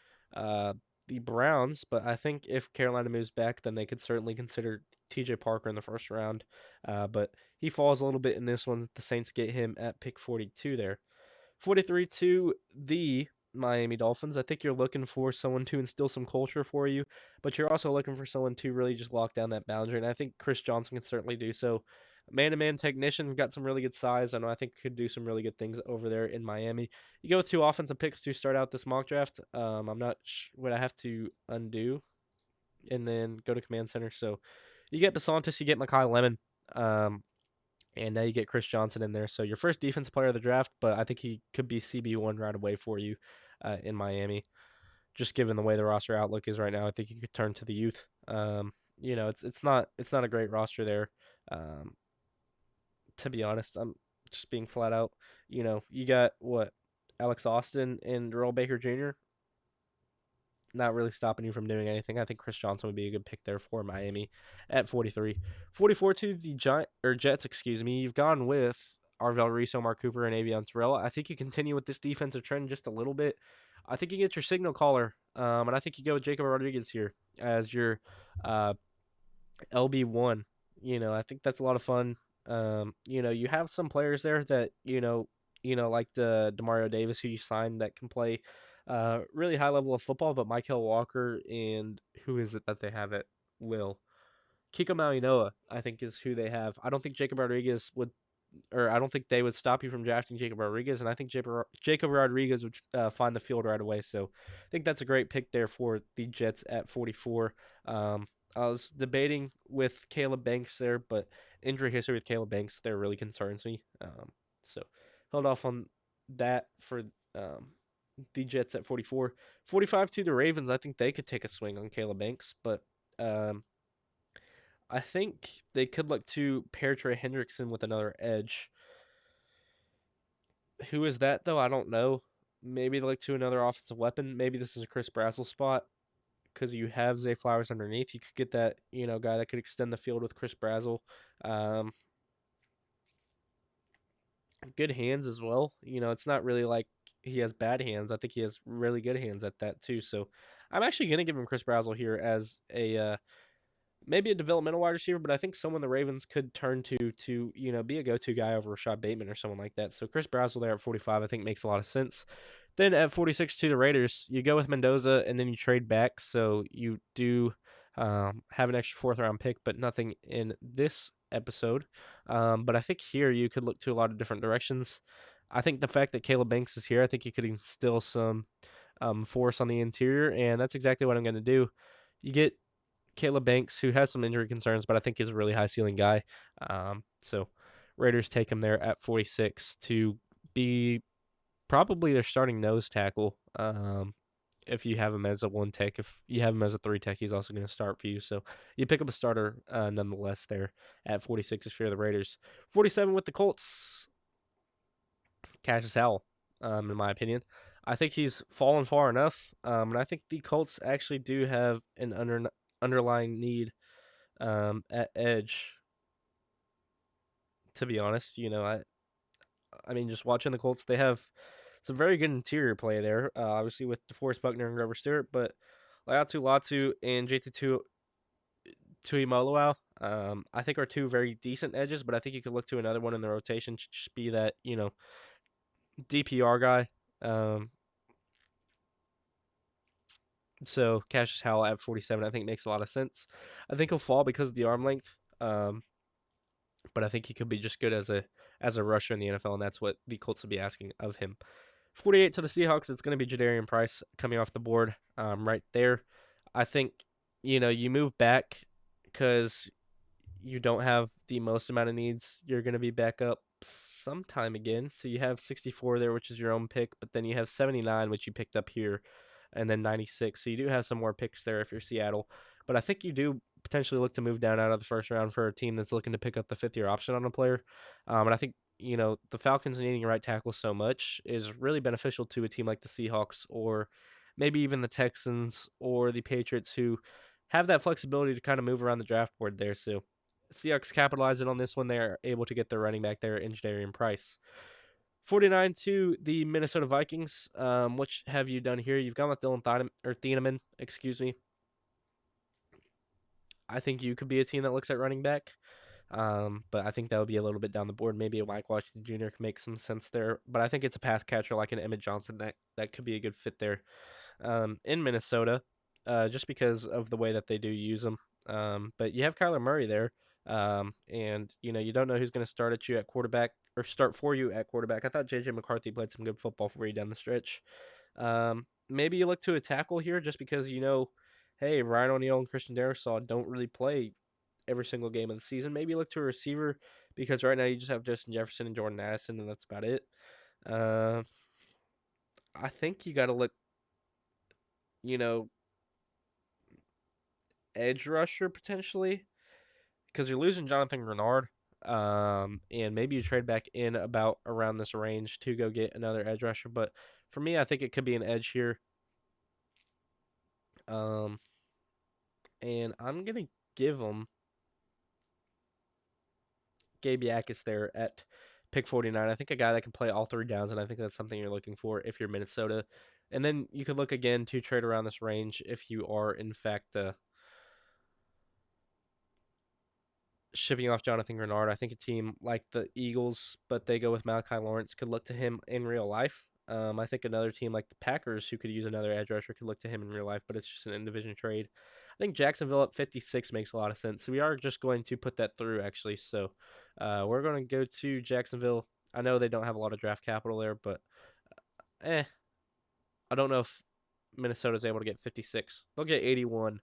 the Browns, but I think if Carolina moves back, then they could certainly consider TJ Parker in the first round. But he falls a little bit in this one. The Saints get him at pick 42 there. 43 to the Miami Dolphins. I think you're looking for someone to instill some culture for you, but you're also looking for someone to really just lock down that boundary. And I think Chris Johnson can certainly do so. Man-to-man technician, got some really good size. I think could do some really good things over there in Miami. You go with 2 offensive picks to start out this mock draft. I'm not what I have to undo and then go to command center. So you get Basantis, you get Mekhi Lemon. And now you get Chris Johnson in there. So your first defensive player of the draft, but I think he could be CB1 right away for you in Miami. Just given the way the roster outlook is right now, I think you could turn to the youth. It's not a great roster there. To be honest, I'm just being flat out. You got what Alex Austin and Earl Baker Jr. Not really stopping you from doing anything. I think Chris Johnson would be a good pick there for Miami at 43. 44 to the Jets, excuse me. You've gone with Arvell Reese, Omar Cooper, and Avion Terrell. I think you continue with this defensive trend just a little bit. I think you get your signal caller, and I think you go with Jacob Rodriguez here as your LB1. I think that's a lot of fun. You have some players there that, like the Demario Davis who you signed that can play really high level of football, but Michael Walker and who is it that they have at will? Kiko Malinoa, I think, is who they have. I don't think Jacob Rodriguez would, or I don't think they would stop you from drafting Jacob Rodriguez, and I think Jacob Rodriguez would find the field right away. So I think that's a great pick there for the Jets at 44. I was debating with Caleb Banks there, but injury history with Caleb Banks there really concerns me. So held off on that for the Jets at 44. 45 to the Ravens. I think they could take a swing on Caleb Banks, but I think they could look to pair Trey Hendrickson with another edge. Who is that, though? I don't know. Maybe they look to another offensive weapon. Maybe this is a Chris Brazzell spot because you have Zay Flowers underneath. You could get that, guy that could extend the field with Chris Brazzell. Good hands as well. It's not really like he has bad hands. I think he has really good hands at that too. So I'm actually going to give him Chris Brazzell here as a maybe a developmental wide receiver, but I think someone the Ravens could turn to be a go-to guy over Rashad Bateman or someone like that. So Chris Brazzell there at 45 I think makes a lot of sense. Then at 46 to the Raiders, you go with Mendoza and then you trade back. So you do have an extra 4th-round pick, but nothing in this episode. But I think here you could look to a lot of different directions. I think the fact that Caleb Banks is here, I think you could instill some force on the interior, and that's exactly what I'm going to do. You get Caleb Banks, who has some injury concerns, but I think is a really high ceiling guy. So Raiders take him there at 46 to be probably their starting nose tackle. If you have him as a 1 tech, if you have him as a 3 tech, he's also going to start for you. So you pick up a starter nonetheless there at 46 if you're the Raiders. 47 with the Colts, Cassius Howell, in my opinion. I think he's fallen far enough, and I think the Colts actually do have an underlying need at edge. To be honest, I mean, just watching the Colts, they have some very good interior play there. Obviously with DeForest Buckner and Grover Stewart, but Latu and JT2 Tuimoloau, I think are two very decent edges, but I think you could look to another one in the rotation to just be that, DPR guy. Um, so Cassius Howell at 47, I think makes a lot of sense. I think he'll fall because of the arm length. But I think he could be just good as a rusher in the NFL, and that's what the Colts will be asking of him. 48 to the Seahawks, it's going to be Jadarian Price coming off the board right there. I think, you move back because you don't have the most amount of needs. You're going to be back up sometime again. So you have 64 there, which is your own pick, but then you have 79, which you picked up here, and then 96. So you do have some more picks there if you're Seattle. But I think you do potentially look to move down out of the first round for a team that's looking to pick up the fifth year option on a player. And I think, the Falcons needing a right tackle so much is really beneficial to a team like the Seahawks or maybe even the Texans or the Patriots who have that flexibility to kind of move around the draft board there. So Seahawks capitalizing on this one. They're able to get their running back there, Jadarian Price. 49 to the Minnesota Vikings. What have you done here? You've gone with Dylan Thieneman, excuse me. I think you could be a team that looks at running back. But I think that would be a little bit down the board. Maybe a Mike Washington Jr. can make some sense there. But I think it's a pass catcher like an Emmett Johnson that could be a good fit there in Minnesota, just because of the way that they do use them. But you have Kyler Murray there, and you don't know who's going to start at you at quarterback or start for you at quarterback. I thought JJ McCarthy played some good football for you down the stretch. Maybe you look to a tackle here just because hey, Ryan O'Neal and Christian Darrisaw don't really play every single game of the season. Maybe look to a receiver because right now you just have Justin Jefferson and Jordan Addison, and that's about it. Uh, I think you got to look, you know, edge rusher potentially because you're losing Jonathan Grenard. And maybe you trade back in about around this range to go get another edge rusher. But for me, I think it could be an edge here. Um, and I'm gonna give them Gabe Yakis there at pick 49. I think a guy that can play all three downs, and I think that's something you're looking for if you're Minnesota. And then you could look again to trade around this range if you are, in fact, shipping off Jonathan Grenard. I think a team like the Eagles, but they go with Malachi Lawrence, could look to him in real life. I think another team like the Packers, who could use another edge rusher, could look to him in real life, but it's just an in division trade. I think Jacksonville at 56 makes a lot of sense. So we are just going to put that through, actually. So we're going to go to Jacksonville. I know they don't have a lot of draft capital there, but I don't know if Minnesota's able to get 56. They'll get 81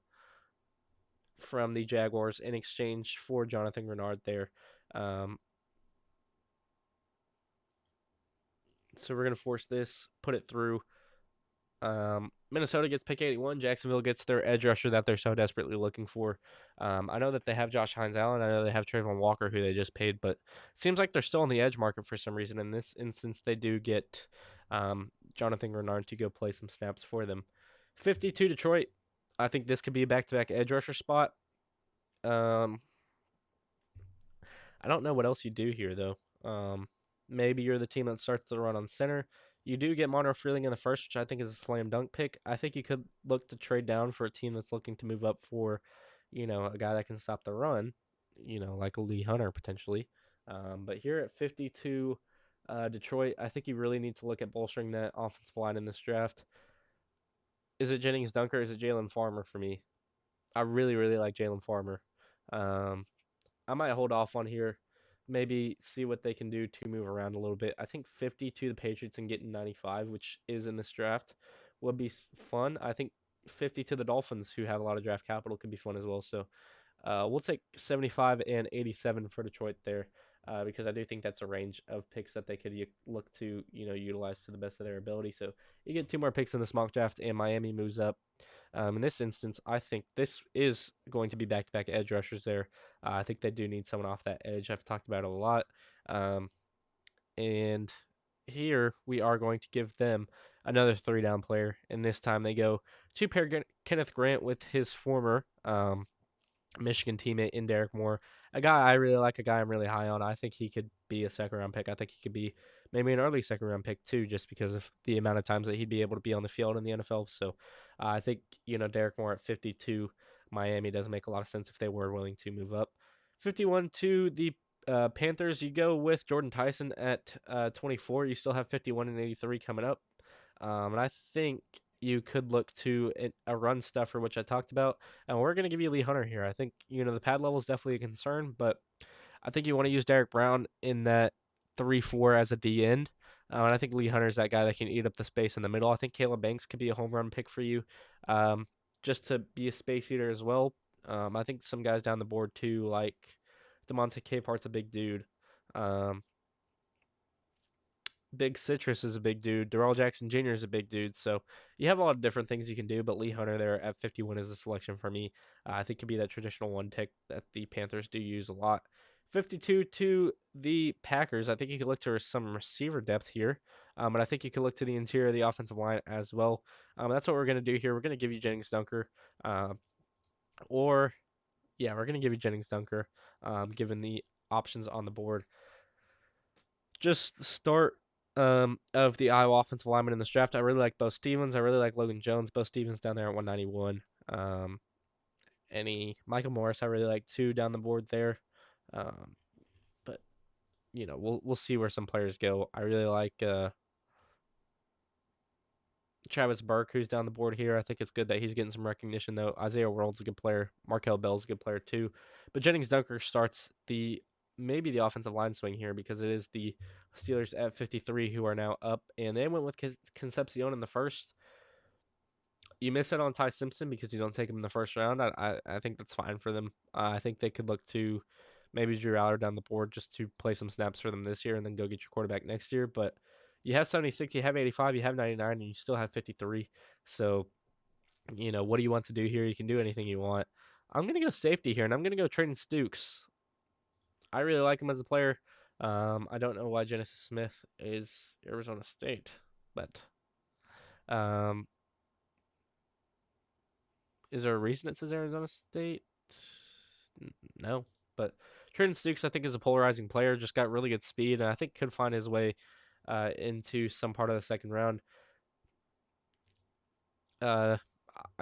from the Jaguars in exchange for Jonathan Grenard there. Um, so we're going to force this, put it through. Minnesota gets pick 81. Jacksonville gets their edge rusher that they're so desperately looking for. I know that they have Josh Hines Allen. I know they have Trayvon Walker, who they just paid, but it seems like they're still on the edge market for some reason. In this instance, they do get Jonathan Grenard to go play some snaps for them. 52 Detroit. I think this could be a back-to-back edge rusher spot. Um, I don't know what else you do here though. Maybe you're the team that starts the run on center. You do get Monroe Freeling in the first, which I think is a slam dunk pick. I think you could look to trade down for a team that's looking to move up for, a guy that can stop the run, like a Lee Hunter potentially. But here at 52, Detroit, I think you really need to look at bolstering that offensive line in this draft. Is it Jennings Dunker? Is it Jalen Farmer for me? I really, really like Jalen Farmer. Um, I might hold off on here, maybe see what they can do to move around a little bit. I think 50 to the Patriots and getting 95, which is in this draft, would be fun. I think 50 to the Dolphins, who have a lot of draft capital, could be fun as well. So we'll take 75 and 87 for Detroit there. Because I do think that's a range of picks that they could look to, utilize to the best of their ability. So you get two more picks in this mock draft, and Miami moves up. In this instance, I think this is going to be back-to-back edge rushers there. I think they do need someone off that edge. I've talked about it a lot. And here we are going to give them another three-down player, and this time they go to pair Kenneth Grant with his former Michigan teammate in Derek Moore, a guy I really like, a guy I'm really high on. I think he could be a second round pick. I think he could be maybe an early second round pick too, just because of the amount of times that he'd be able to be on the field in the NFL. So I think Derek Moore at 52 Miami does make a lot of sense if they were willing to move up. 51 to the Panthers, you go with Jordan Tyson at 24. You still have 51 and 83 coming up. And I think you could look to a run stuffer, which I talked about. And we're going to give you Lee Hunter here. I think, the pad level is definitely a concern, but I think you want to use Derek Brown in that 3-4 as a D end. And I think Lee Hunter is that guy that can eat up the space in the middle. I think Caleb Banks could be a home run pick for you, um, just to be a space eater as well. I think some guys down the board too, like Demonte Capehart's a big dude. Um, Big Citrus is a big dude. Darrell Jackson Jr. is a big dude. So you have a lot of different things you can do, but Lee Hunter there at 51 is a selection for me. I think could be that traditional one tick that the Panthers do use a lot. 52 to the Packers. I think you could look to some receiver depth here, but I think you could look to the interior of the offensive line as well. That's what we're going to do here. We're going to give you Jennings Dunker, or yeah, we're going to give you Jennings Dunker, given the options on the board. Just start of the Iowa offensive lineman in this draft. I really like Bo Stevens. I really like Logan Jones. Bo Stevens down there at 191. Any Michael Morris, I really like too down the board there. But we'll see where some players go. I really like Travis Burke, who's down the board here. I think it's good that he's getting some recognition, though. Isaiah World's a good player. Markel Bell's a good player, too. But Jennings Dunker starts maybe the offensive line swing here because it is the Steelers at 53 who are now up. And they went with Concepcion in the first. You miss out on Ty Simpson because you don't take him in the first round. I think that's fine for them. I think they could look to maybe Drew Aller down the board just to play some snaps for them this year and then go get your quarterback next year. But you have 76, you have 85, you have 99, and you still have 53. So, what do you want to do here? You can do anything you want. I'm going to go safety here, and I'm going to go Trayton Stukes. I really like him as a player. I don't know why Genesis Smith is Arizona State, but um, is there a reason it says Arizona State? No, but Trayton Stukes, I think, is a polarizing player. Just got really good speed, and I think could find his way into some part of the second round. I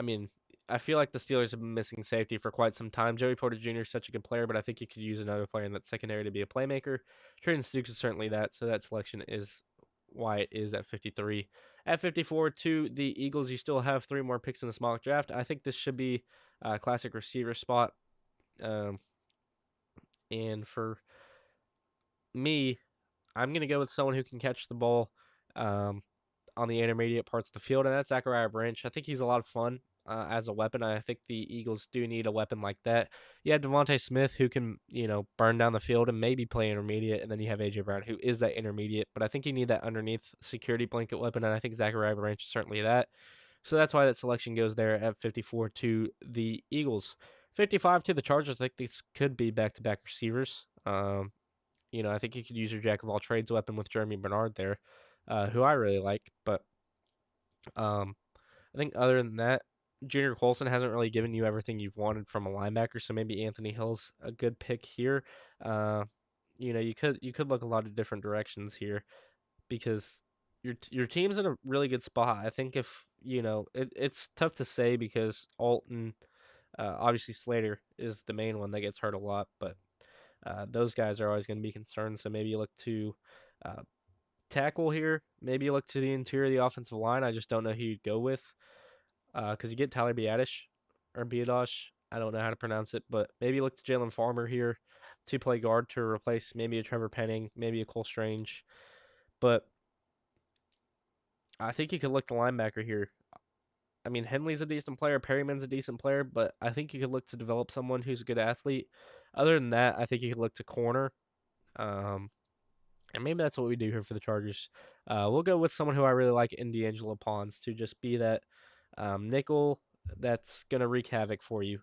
mean, I feel like the Steelers have been missing safety for quite some time. Joey Porter Jr. is such a good player, but I think you could use another player in that secondary to be a playmaker. Trayton Stukes is certainly that, so that selection is why it is at 53. At 54 to the Eagles, you still have 3 more picks in this mock draft. I think this should be a classic receiver spot. And for me, I'm going to go with someone who can catch the ball on the intermediate parts of the field, and that's Zachariah Branch. I think he's a lot of fun as a weapon. I think the Eagles do need a weapon like that. You have Devontae Smith, who can, burn down the field and maybe play intermediate, and then you have A.J. Brown, who is that intermediate, but I think you need that underneath security blanket weapon, and I think Zachariah Branch is certainly that. So that's why that selection goes there at 54 to the Eagles. 55 to the Chargers. I think these could be back-to-back receivers. I think you could use your jack of all trades weapon with Jeremy Bernard there, who I really like. But I think other than that, Junior Colson hasn't really given you everything you've wanted from a linebacker. So maybe Anthony Hill's a good pick here. You could look a lot of different directions here because your team's in a really good spot. I think if it's tough to say because Alton, obviously Slater is the main one that gets hurt a lot, but those guys are always going to be concerned. So maybe you look to uh, tackle here. Maybe you look to the interior of the offensive line. I just don't know who you'd go with because you get Tyler Biadasz or Biadasz. I don't know how to pronounce it, but maybe you look to Jalen Farmer here to play guard to replace maybe a Trevor Penning, maybe a Cole Strange. But I think you could look to linebacker here. I mean, Henley's a decent player, Perryman's a decent player, but I think you could look to develop someone who's a good athlete. Other than that, I think you could look to corner. Um, and maybe that's what we do here for the Chargers. We'll go with someone who I really like in D'Angelo Pons to just be that nickel that's going to wreak havoc for you.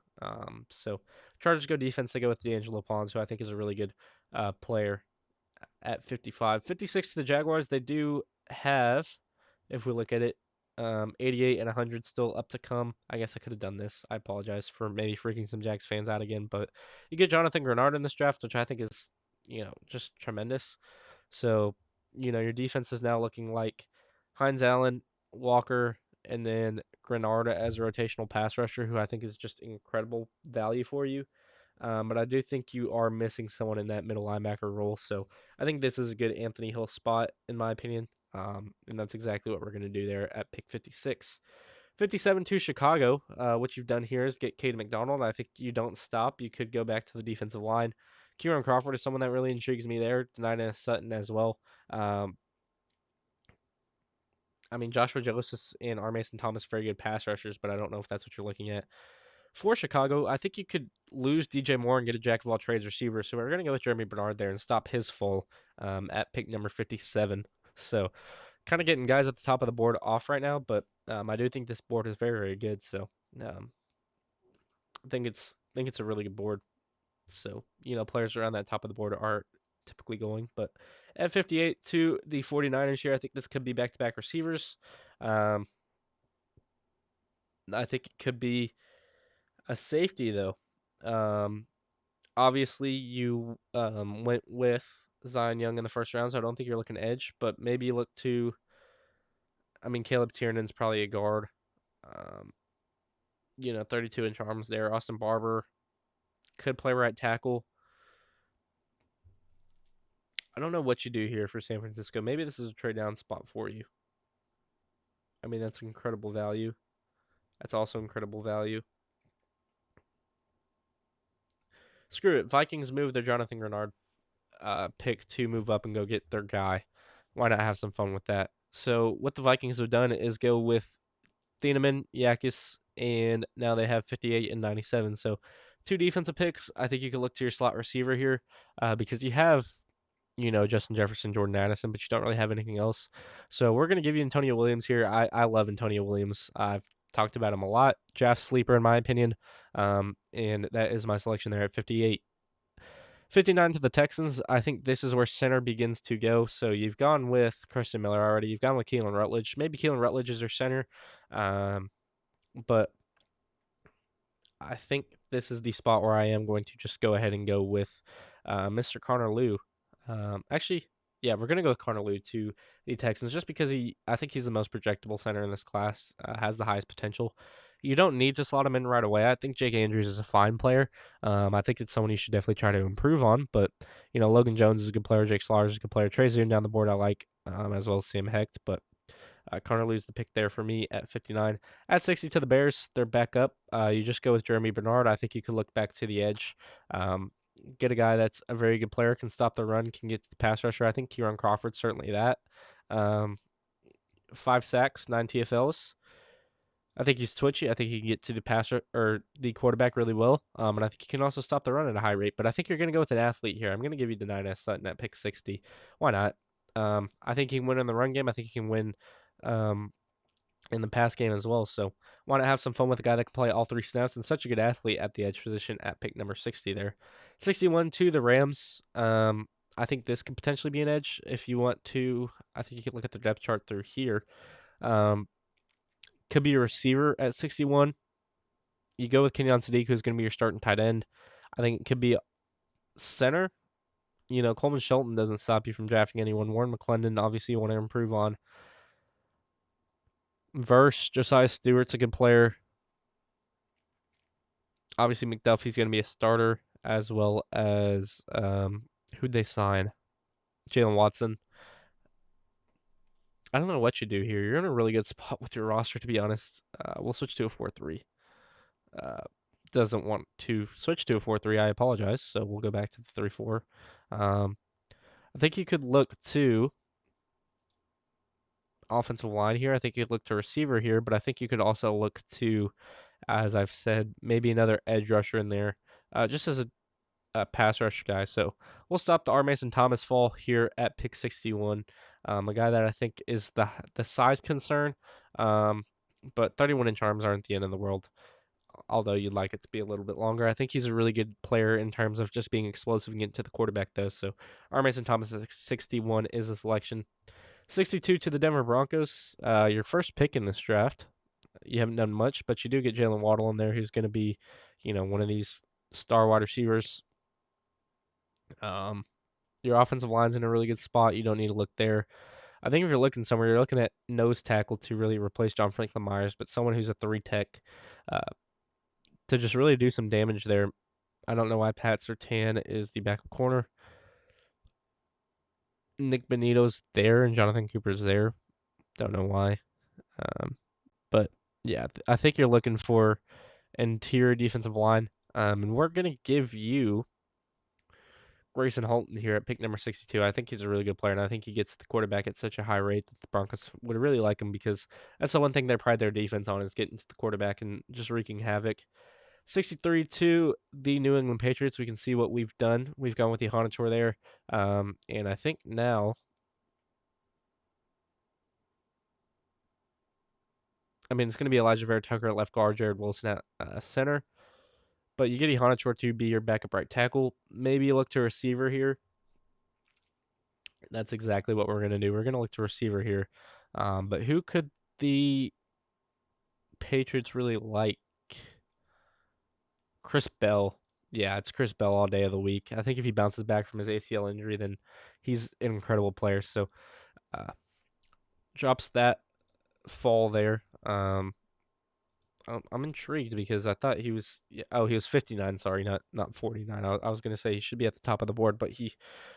So Chargers go defense. They go with D'Angelo Pons, who I think is a really good player at 55. 56 to the Jaguars. They do have, if we look at it, 88 and 100 still up to come. I guess I could have done this. I apologize for maybe freaking some Jags fans out again, but you get Jonathan Grenard in this draft, which I think is, just tremendous. So, your defense is now looking like Hines Allen, Walker, and then Grenard as a rotational pass rusher, who I think is just incredible value for you. But I do think you are missing someone in that middle linebacker role. So I think this is a good Anthony Hill spot, in my opinion. And that's exactly what we're going to do there at pick 56. 57 to Chicago. What you've done here is get Cade McDonald. I think you don't stop. You could go back to the defensive line. Kieran Crawford is someone that really intrigues me there. Denida Sutton as well. I mean, Joshua Joseph and R. Mason Thomas, very good pass rushers, but I don't know if that's what you're looking at. For Chicago, I think you could lose DJ Moore and get a jack of all trades receiver. So we're going to go with Jeremy Bernard there and stop his fall at pick number 57. So kind of getting guys at the top of the board off right now, but I do think this board is very, very good. So I think it's a really good board. So, players around that top of the board are typically going. But at 58 to the 49ers here, I think this could be back-to-back receivers. I think it could be a safety, though. Obviously, you went with Zion Young in the first round, so I don't think you're looking edge. But maybe you look to, Caleb Tiernan's probably a guard. 32-inch arms there. Austin Barber could play right tackle. I don't know what you do here for San Francisco. Maybe this is a trade down spot for you. That's incredible value. That's also incredible value. Screw it. Vikings move their Jonathan Grenard pick to move up and go get their guy. Why not have some fun with that? So what the Vikings have done is go with Thieneman, Yakis, and now they have 58 and 97. So 2 defensive picks. I think you could look to your slot receiver here because you have Justin Jefferson, Jordan Addison, but you don't really have anything else. So we're going to give you Antonio Williams here. I love Antonio Williams. I've talked about him a lot. Draft sleeper, in my opinion. And that is my selection there at 58. 59 to the Texans. I think this is where center begins to go. So you've gone with Christian Miller already. You've gone with Keelan Rutledge. Maybe Keelan Rutledge is your center. But I think this is the spot where I am going to just go ahead and go with Mr. Connor Lew. Actually, yeah, we're going to go with Connor Lew to the Texans just because I think he's the most projectable center in this class, has the highest potential. You don't need to slot him in right away. I think Jake Andrews is a fine player. I think it's someone you should definitely try to improve on. But, Logan Jones is a good player. Jake Slaughter is a good player. Trey Zoon down the board I like, as well as Sam Hecht. But Connor Lew's the pick there for me at 59. At 60 to the Bears, they're back up. You just go with Jeremy Bernard. I think you could look back to the edge. Get a guy that's a very good player, can stop the run, can get to the pass rusher. I think Kieran Crawford's certainly that. 5 sacks, 9 TFLs. I think he's twitchy. I think he can get to the passer or the quarterback really well. And I think he can also stop the run at a high rate. But I think you're going to go with an athlete here. I'm going to give you Denida Sutton at pick 60. Why not? I think he can win in the run game. I think he can win in the pass game as well. So why not have some fun with a guy that can play all 3 snaps and such a good athlete at the edge position at pick number 60 there. 61 to the Rams. I think this could potentially be an edge if you want to. I think you can look at the depth chart through here. Could be a receiver at 61. You go with Kenyon Sadiq, who's going to be your starting tight end. I think it could be center. Coleman Shelton doesn't stop you from drafting anyone. Warren McClendon, obviously, you want to improve on. Verse, Josiah Stewart's a good player. Obviously, McDuffie's going to be a starter, as well as who'd they sign? Jalen Watson. I don't know what you do here. You're in a really good spot with your roster, to be honest. We'll switch to a 4-3. Doesn't want to switch to a 4-3. I apologize. So we'll go back to the 3-4. I think you could look to offensive line here. I think you could look to receiver here, but I think you could also look to, as I've said, maybe another edge rusher in there, just as a pass rush guy. So we'll stop the R. Mason Thomas fall here at pick 61. A guy that I think is the size concern, but 31-inch arms aren't the end of the world, although you'd like it to be a little bit longer. I think he's a really good player in terms of just being explosive and getting to the quarterback, though. So R. Mason Thomas at 61 is a selection. 62 to the Denver Broncos. Your first pick in this draft. You haven't done much, but you do get Jalen Waddle in there, who's going to be, one of these star wide receivers. Your offensive line's in a really good spot. You don't need to look there. I think if you're looking somewhere, you're looking at nose tackle to really replace John Franklin Myers, but someone who's a 3 tech uh, to just really do some damage there. I don't know why Pat Surtain is the backup corner. Nick Benito's there and Jonathan Cooper's there. Don't know why. Um, but yeah, I think you're looking for interior defensive line. And we're going to give you Grayson Holton here at pick number 62. I think he's a really good player, and I think he gets the quarterback at such a high rate that the Broncos would really like him because that's the one thing they pride their defense on is getting to the quarterback and just wreaking havoc. 63 to the New England Patriots. We can see what we've done. We've gone with the Honachor there. And I think now, I mean, it's going to be Elijah Vera Tucker at left guard, Jared Wilson at center. But you get Honachor to be your backup right tackle. Maybe you look to receiver here. That's exactly what we're going to do. We're going to look to receiver here. But who could the Patriots really like? Chris Bell. Yeah, it's Chris Bell all day of the week. I think if he bounces back from his ACL injury, then he's an incredible player. So uh, drops that fall there. I'm intrigued because I thought he was he was 59. Sorry, not 49. I was gonna say he should be at the top of the board, but he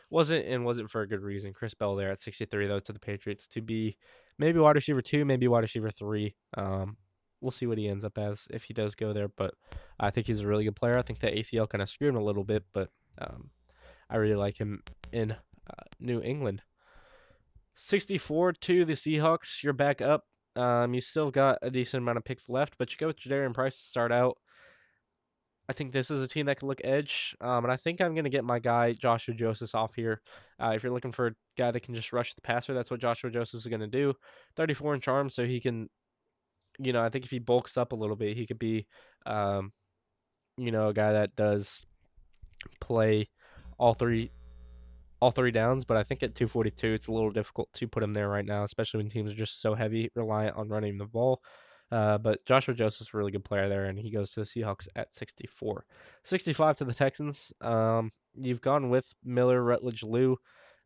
wasn't and wasn't for a good reason. Chris Bell there at 63 though to the Patriots to be maybe wide receiver 2, maybe wide receiver 3. We'll see what he ends up as if he does go there, but I think he's a really good player. I think the ACL kind of screwed him a little bit, but I really like him in New England. 64 to the Seahawks. You're back up. You still got a decent amount of picks left, but you go with Jadarian Price to start out. I think this is a team that can look edge, and I think I'm going to get my guy Joshua Joseph off here. If you're looking for a guy that can just rush the passer, that's what Joshua Joseph is going to do. 34 in charm, so he can, I think if he bulks up a little bit, he could be, um, a guy that does play all three all three downs, but I think at 242, it's a little difficult to put him there right now, especially when teams are just so heavy reliant on running the ball. But Joshua Joseph's a really good player there, and he goes to the Seahawks at 64. 65 to the Texans. You've gone with Miller, Rutledge, Lou.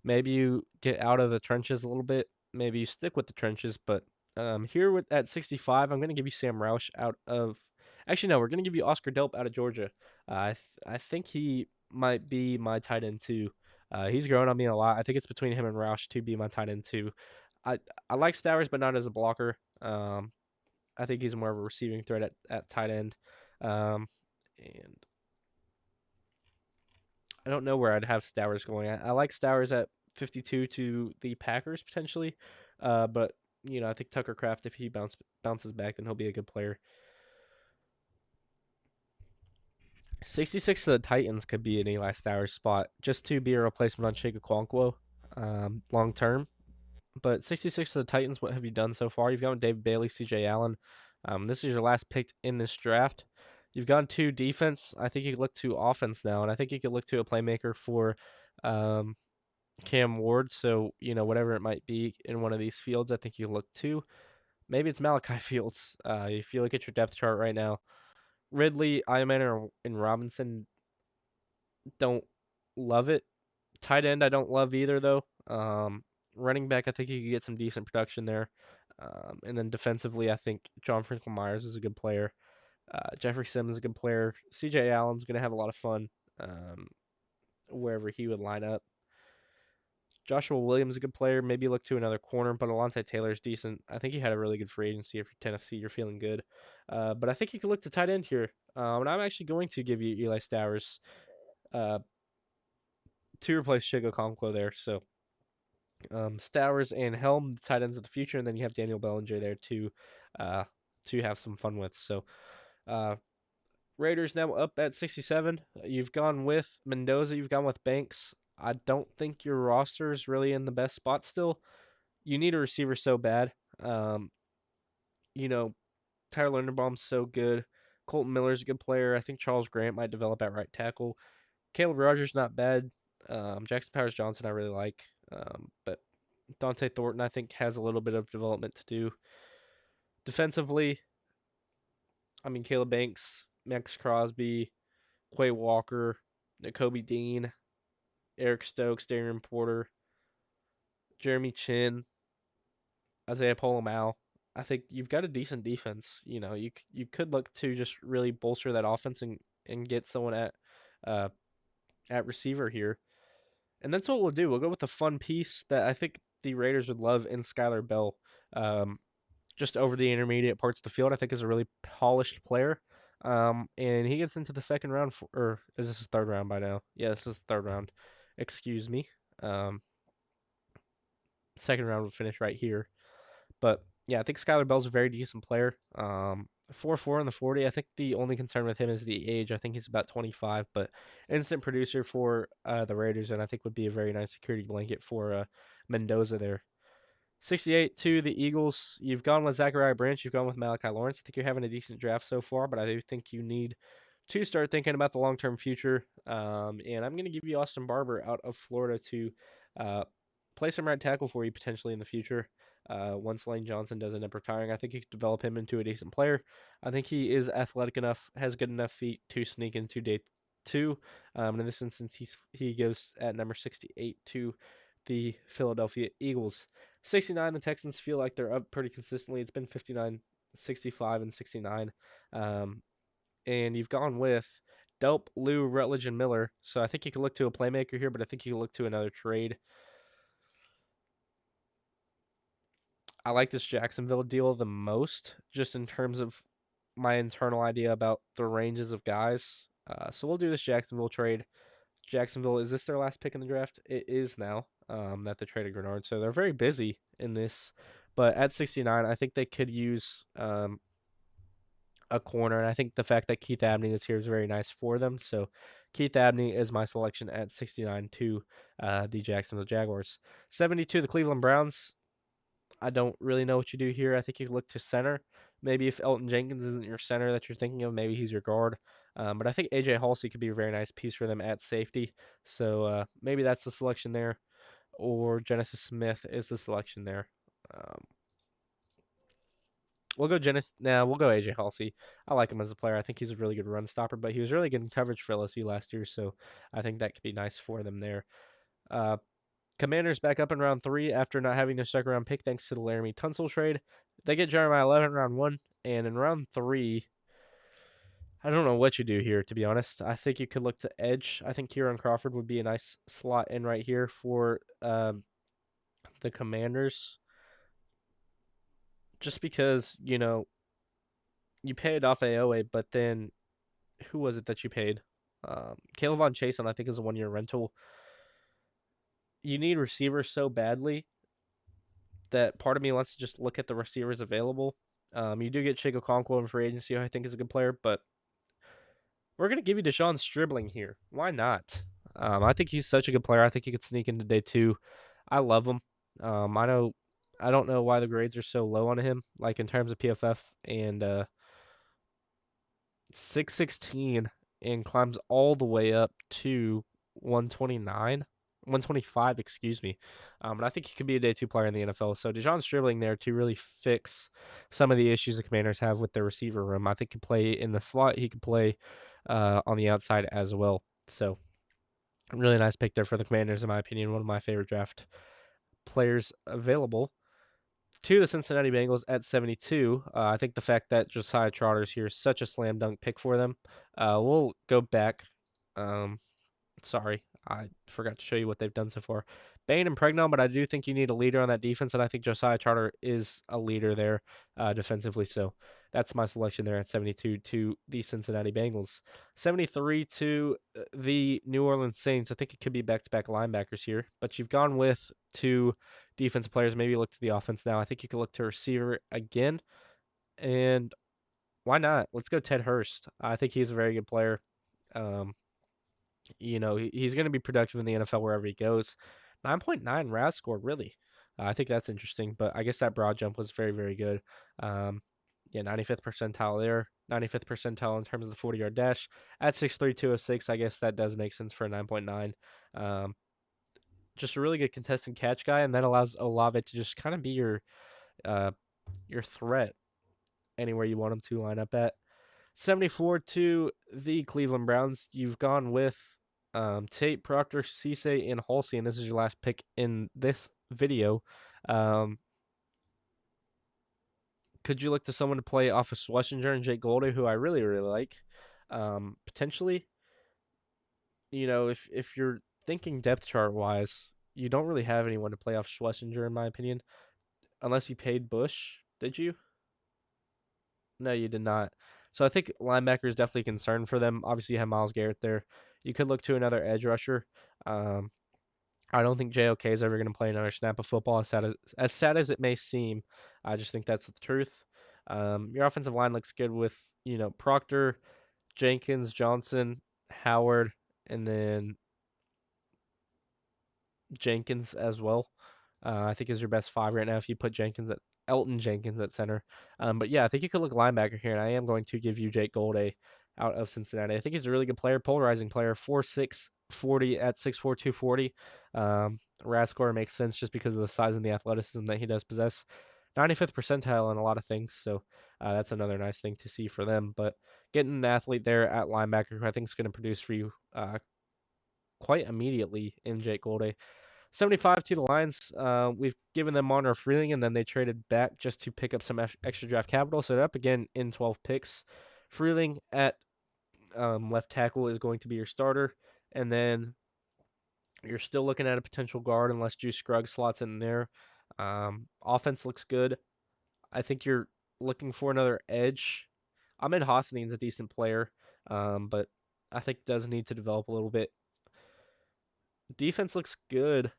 Maybe you get out of the trenches a little bit. Maybe you stick with the trenches, but here at 65, I'm going to give you Sam Roush out of. Actually, no, we're going to give you Oscar Delp out of Georgia. I think he might be my tight end too. He's grown on me a lot. I think it's between him and Roush to be my tight end too. I I like Stowers, but not as a blocker. I think he's more of a receiving threat at tight end. And I don't know where I'd have Stowers going. I like Stowers at 52 to the Packers potentially, but I think Tucker Kraft, if he bounces back, then he'll be a good player. 66 to the Titans could be an Eli Stowers spot just to be a replacement on Chig Okonkwo long term. But 66 to the Titans, what have you done so far? You've gone David Bailey, CJ Allen. This is your last pick in this draft. You've gone to defense. I think you could look to offense now, and I think you could look to a playmaker for Cam Ward. So, whatever it might be in one of these fields, I think you look to. Maybe it's Malachi Fields. If you look at your depth chart right now, Ridley, Iman, and Robinson don't love it. Tight end, I don't love either, though. Running back, I think you could get some decent production there. And then defensively, I think John Franklin Myers is a good player. Jeffrey Simmons is a good player. CJ Allen's going to have a lot of fun wherever he would line up. Joshua Williams is a good player. Maybe look to another corner, but Alontae Taylor's decent. I think he had a really good free agency. If you're Tennessee, you're feeling good. But I think you could look to tight end here. And I'm actually going to give you Eli Stowers to replace Chig Okonkwo there. So Stowers and Helm, the tight ends of the future, and then you have Daniel Bellinger there to have some fun with. So Raiders now up at 67. You've gone with Mendoza. You've gone with Banks. I don't think your roster is really in the best spot still. You need a receiver so bad. You know, Tyler Linderbaum's so good. Colton Miller's a good player. I think Charles Grant might develop at right tackle. Caleb Rogers not bad. Jackson Powers Johnson I really like. But Dante Thornton I think has a little bit of development to do. Defensively, I mean Caleb Banks, Max Crosby, Quay Walker, Nakobe Dean, Eric Stokes, Darren Porter, Jeremy Chin. Isaiah Pola-Mao. I think you've got a decent defense. You could look to just really bolster that offense and get someone uh at receiver here. And that's what we'll do. We'll go with a fun piece that I think the Raiders would love in Skylar Bell. Um, just over the intermediate parts of the field, I think is a really polished player. And he gets into the second round, or is this his third round by now? Yeah, this is the third round. Excuse me. Um, Second round will finish right here. But yeah, I think Skylar Bell's a very decent player. 4.4 in the 40. I think the only concern with him is the age. I think he's about 25, but instant producer for the Raiders, and I think would be a very nice security blanket for Mendoza there. 68 to the Eagles. You've gone with Zachariah Branch. You've gone with Malachi Lawrence. I think you're having a decent draft so far, but I do think you need to start thinking about the long term future. And I'm going to give you Austin Barber out of Florida to uh, play some right tackle for you potentially in the future. Once Lane Johnson does end up retiring, I think you could develop him into a decent player. I think he is athletic enough, has good enough feet to sneak into day two. And in this instance, he goes at number 68 to the Philadelphia Eagles. 69, the Texans feel like they're up pretty consistently. It's been 59, 65, and 69. And you've gone with Delp, Lou, Rutledge, and Miller. So I think you can look to a playmaker here, but I think you can look to another trade. I like this Jacksonville deal the most, just in terms of my internal idea about the ranges of guys. So we'll do this Jacksonville trade. Jacksonville, is this their last pick in the draft? It is now that they traded Grenard. So they're very busy in this. But at 69, I think they could use a corner. And I think the fact that Keith Abney is here is very nice for them. So Keith Abney is my selection at 69 to the Jacksonville Jaguars. 72, the Cleveland Browns. I don't really know what you do here. I think you look to center. Maybe if Elton Jenkins isn't your center that you're thinking of, maybe he's your guard. But I think AJ Halsey could be a very nice piece for them at safety. So maybe that's the selection there. Or Genesis Smith is the selection there. We'll go Genesis. Nah, we'll go AJ Halsey. I like him as a player. I think he's a really good run stopper, but he was really good in coverage for LSU last year. So I think that could be nice for them there. Uh, Commanders back up in round 3 after not having their second round pick thanks to the Laramie Tunsil trade. They get Jeremiah 11 round 1, and in round 3, I don't know what you do here, to be honest. I think you could look to edge. I think Kieran Crawford would be a nice slot in right here for the Commanders. Just because, you paid off AOA, but then who was it that you paid? Caleb Von Chason, I think, is a 1-year rental. You need receivers so badly that part of me wants to just look at the receivers available. You do get Chico Okonkwo in free agency, who I think is a good player, but we're going to give you Deshaun Stribling here. Why not? I think he's such a good player. I think he could sneak into day 2. I love him. I don't know why the grades are so low on him, like in terms of PFF, and 616 and climbs all the way up to 125, excuse me. And I think he could be a day 2 player in the NFL. So Deshaun Stribling there to really fix some of the issues the Commanders have with their receiver room. I think he could play in the slot. He could play on the outside as well. So really nice pick there for the Commanders, in my opinion. One of my favorite draft players available. To the Cincinnati Bengals at 72. I think the fact that Josiah Trotter's here is such a slam dunk pick for them. We'll go back. Sorry, I forgot to show you what they've done so far. Bain and Pregnon, but I do think you need a leader on that defense, and I think Josiah Trotter is a leader there defensively. So that's my selection there at 72 to the Cincinnati Bengals. 73 to the New Orleans Saints. I think it could be back-to-back linebackers here, but you've gone with 2 defensive players. Maybe look to the offense now. I think you could look to receiver again, and why not? Let's go Ted Hurst. I think he's a very good player. He's going to be productive in the NFL wherever he goes. 9.9 RAS score, really. I think that's interesting, but I guess that broad jump was very, very good. 95th percentile there. 95th percentile in terms of the 40-yard dash. At 6'3", 206, I guess that does make sense for a 9.9. Just a really good contested catch guy, and that allows Olave to just kind of be your threat anywhere you want him to line up at. 74 to the Cleveland Browns. You've gone with Tate, Proctor, Cisse, and Halsey, and this is your last pick in this video. Could you look to someone to play off of Schlesinger and Jake Goldie, who I really, really like? Potentially, if you're thinking depth chart wise, you don't really have anyone to play off Schlesinger, in my opinion, unless you paid Bush. Did you? No, you did not. So I think linebacker is definitely a concern for them. Obviously, you have Myles Garrett there. You could look to another edge rusher. Um, I don't think JOK is ever going to play another snap of football, as sad as it may seem. I just think that's the truth. Your offensive line looks good with Proctor, Jenkins, Johnson, Howard, and then Jenkins as well. I think is your best five right now if you put Elton Jenkins at center. But yeah, I think you could look linebacker here, and I am going to give you Jake Golday out of Cincinnati. I think he's a really good player, polarizing player, 4'6", 40 at 6'4", 240. RAS score makes sense just because of the size and the athleticism that he does possess. 95th percentile in a lot of things, so that's another nice thing to see for them. But getting an athlete there at linebacker who I think is going to produce for you quite immediately in Jake Golday. 75 to the Lions. We've given them Monroe Freeling, and then they traded back just to pick up some extra draft capital. So they're up again in 12 picks. Freeling at left tackle is going to be your starter. And then you're still looking at a potential guard unless Juice Scruggs slots in there. Offense looks good. I think you're looking for another edge. Ahmed Hassanin's a decent player, but I think does need to develop a little bit. Defense looks good.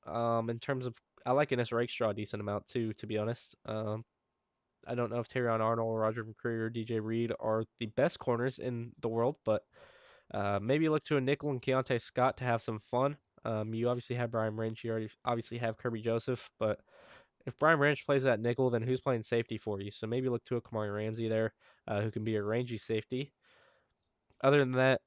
In terms of, I like Ennis Rakestraw a decent amount too, to be honest. I don't know if Terrion Arnold, Roger McCreary, or DJ Reed are the best corners in the world, but maybe look to a nickel and Keontae Scott to have some fun. You obviously have Brian Branch. You already obviously have Kirby Joseph, but if Brian Branch plays that nickel, then who's playing safety for you? So maybe look to a Kamari Ramsey there, who can be a rangy safety. Other than that,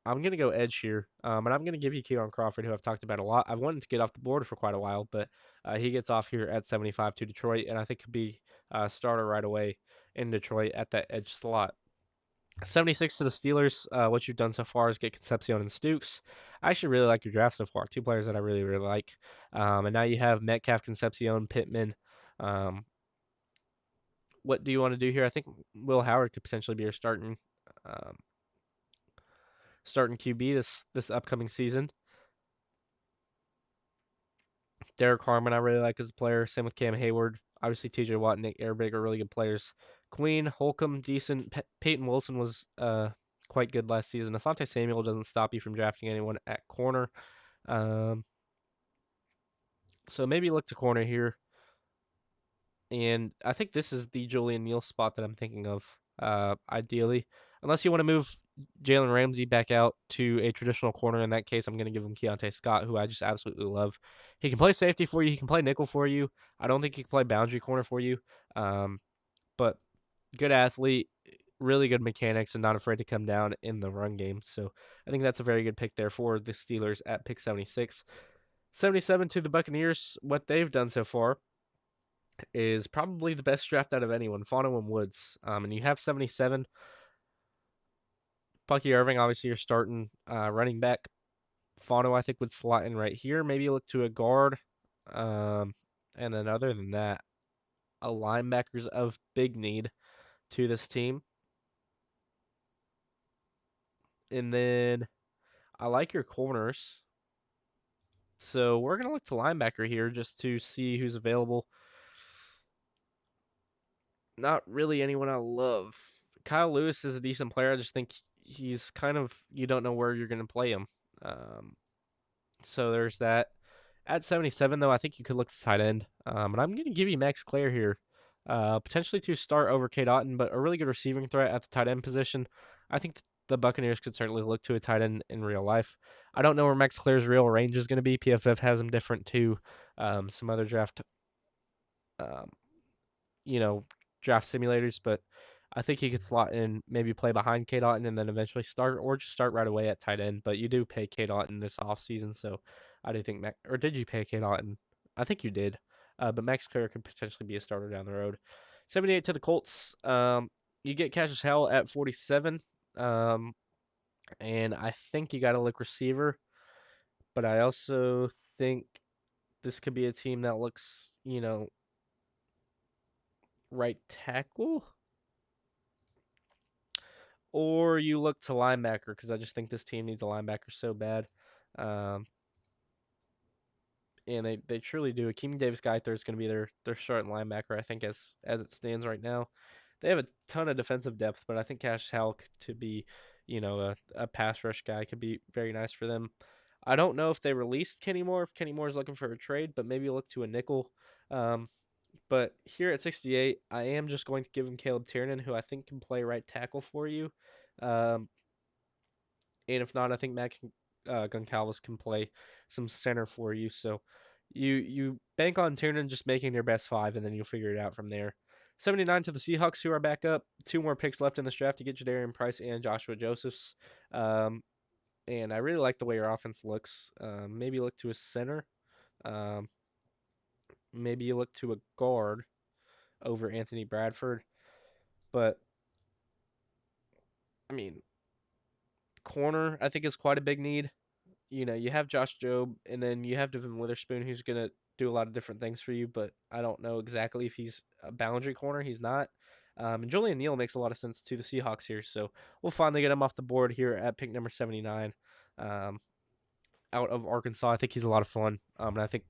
I'm gonna go edge here, and I'm gonna give you Keion Crawford, who I've talked about a lot. I've wanted to get off the board for quite a while, but he gets off here at 75 to Detroit, and I think could be a starter right away in Detroit at that edge slot. 76 to the Steelers. What you've done so far is get Concepcion and Stukes. I actually really like your draft so far. Two players that I really, really like. And now you have Metcalf, Concepcion, Pittman. Um, what do you want to do here? I think Will Howard could potentially be your um, starting QB this upcoming season. Derek Harmon, I really like as a player. Same with Cam Hayward. Obviously, TJ Watt and Nick Airbig are really good players. Queen, Holcomb, decent. Peyton Wilson was quite good last season. Asante Samuel doesn't stop you from drafting anyone at corner. Um, so maybe look to corner here. And I think this is the Julian Neal spot that I'm thinking of, ideally. Unless you want to move Jalen Ramsey back out to a traditional corner. In that case, I'm going to give him Keontae Scott, who I just absolutely love. He can play safety for you. He can play nickel for you. I don't think he can play boundary corner for you. But good athlete, really good mechanics, and not afraid to come down in the run game. So I think that's a very good pick there for the Steelers at pick 76. 77 to the Buccaneers. What they've done so far is probably the best draft out of anyone, Fano and Woods. And you have 77. Bucky Irving, obviously, you're starting running back. Fano, I think, would slot in right here. Maybe look to a guard. And then other than that, a linebacker's of big need to this team. And then I like your corners. So we're going to look to linebacker here just to see who's available. Not really anyone I love. Kyle Lewis is a decent player. I just think he's kind of, you don't know where you're going to play him. So there's that. At 77, though, I think you could look to tight end. And I'm going to give you Max Clare here. Potentially to start over Cade Otton, but a really good receiving threat at the tight end position. I think the Buccaneers could certainly look to a tight end in real life. I don't know where Max Clare's real range is going to be. PFF has him different to some other um, draft simulators, but I think he could slot in, maybe play behind Cade Otton and then eventually start, or just start right away at tight end. But you do pay Cade Otton this offseason, so I do think or did you pay Cade Otton? I think you did. But Max Clare could potentially be a starter down the road. 78 to the Colts. You get Cassius Howell at 47. And I think you got to look receiver. But I also think this could be a team that looks, right tackle, or you look to linebacker because I just think this team needs a linebacker so bad. Um, and they truly do. Akeem Davis Gaither is going to be their starting linebacker, I think, as it stands right now. They have a ton of defensive depth, but I think Cash Howell to be, a pass rush guy could be very nice for them. I don't know if they released Kenny Moore, if Kenny Moore is looking for a trade, but maybe look to a nickel. Um, but here at 68, I am just going to give him Caleb Tiernan, who I think can play right tackle for you. Um, and if not, I think Matt Goncalves can play some center for you. So you bank on Tiernan just making your best five, and then you'll figure it out from there. 79 to the Seahawks, who are back up. Two more picks left in this draft to get Jadarian Price and Joshua Josephs. Um, and I really like the way your offense looks. Maybe look to a center. Um, maybe you look to a guard over Anthony Bradford. But, I mean, corner, I think, is quite a big need. You have Josh Jobe, and then you have Devin Witherspoon, who's going to do a lot of different things for you, but I don't know exactly if he's a boundary corner. He's not. And Julian Neal makes a lot of sense to the Seahawks here, so we'll finally get him off the board here at pick number 79 um, out of Arkansas. I think he's a lot of fun, and I think,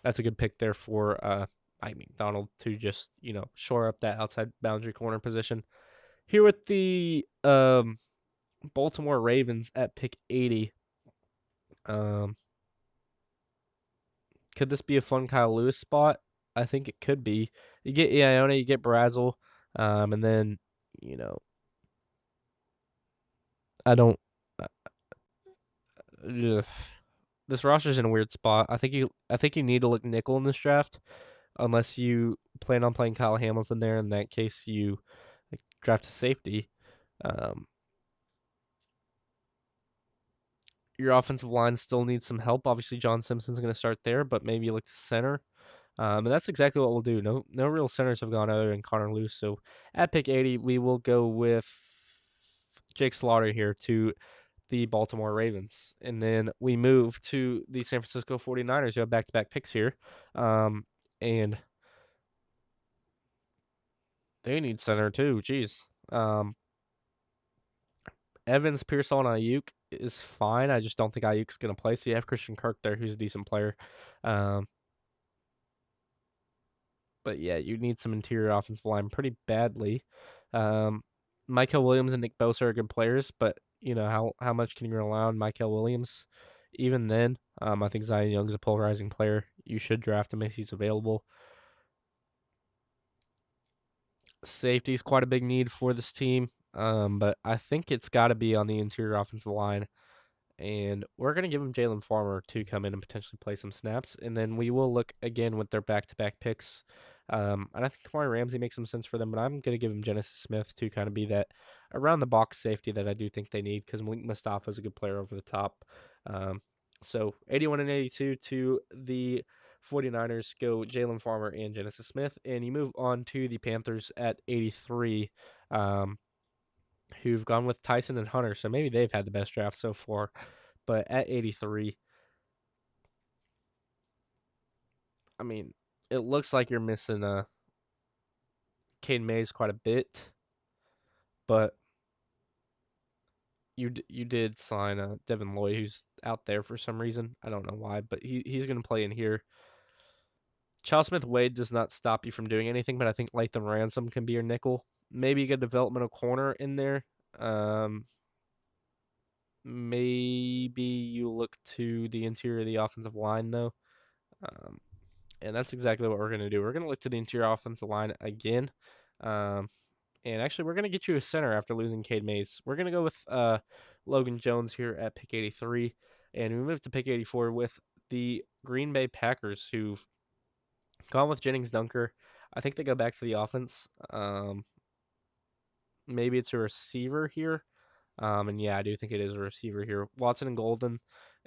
that's a good pick there for Mike McDonald to just, shore up that outside boundary corner position. Here with the Baltimore Ravens at pick 80. Um, Could this be a fun Kyle Lewis spot? I think it could be. You get Iona, you get Brazel, and then you know I don't. Ugh. This roster's in a weird spot. I think you need to look nickel in this draft, unless you plan on playing Kyle Hamilton there. In that case, you draft a safety. Um, your offensive line still needs some help. Obviously, John Simpson's going to start there, but maybe you look to center. And that's exactly what we'll do. No real centers have gone other than Connor Luce. So at pick 80, we will go with Jake Slaughter here to the Baltimore Ravens. And then we move to the San Francisco 49ers, who have back to back picks here. And they need center too. Jeez. Evans, Pearsall, and Ayuk is fine. I just don't think Ayuk's going to play. So you have Christian Kirk there, who's a decent player. Um, but yeah, you need some interior offensive line pretty badly. Um, Michael Williams and Nick Bosa are good players, but how much can you rely on Michael Williams? Even then, I think Zion Young's a polarizing player. You should draft him if he's available. Safety is quite a big need for this team, but I think it's got to be on the interior offensive line. And we're going to give him Jalen Farmer to come in and potentially play some snaps. And then we will look again with their back-to-back picks. And I think Kamari Ramsey makes some sense for them, but I'm going to give him Genesis Smith to kind of be that around-the-box safety that I do think they need because Malik Mustafa is a good player over the top. So 81 and 82 to the 49ers go Jalen Farmer and Genesis Smith. And you move on to the Panthers at 83. Who've gone with Tyson and Hunter. So maybe they've had the best draft so far. But at 83, I mean, it looks like you're missing Caden Mays quite a bit, but you did sign Devin Lloyd, who's out there for some reason. I don't know why, but he's going to play in here. Charles Smith Wade does not stop you from doing anything, but I think Lathan Ransom can be your nickel. Maybe you get a developmental corner in there. Maybe you look to the interior of the offensive line though. Um, and that's exactly what we're going to do. We're going to look to the interior offensive line again. Um, and actually, we're going to get you a center after losing Cade Mays. We're going to go with Logan Jones here at pick 83. And we move to pick 84 with the Green Bay Packers, who've gone with Jennings Dunker. I think they go back to the offense. Maybe it's a receiver here. And yeah, I do think it is a receiver here. Watson and Golden.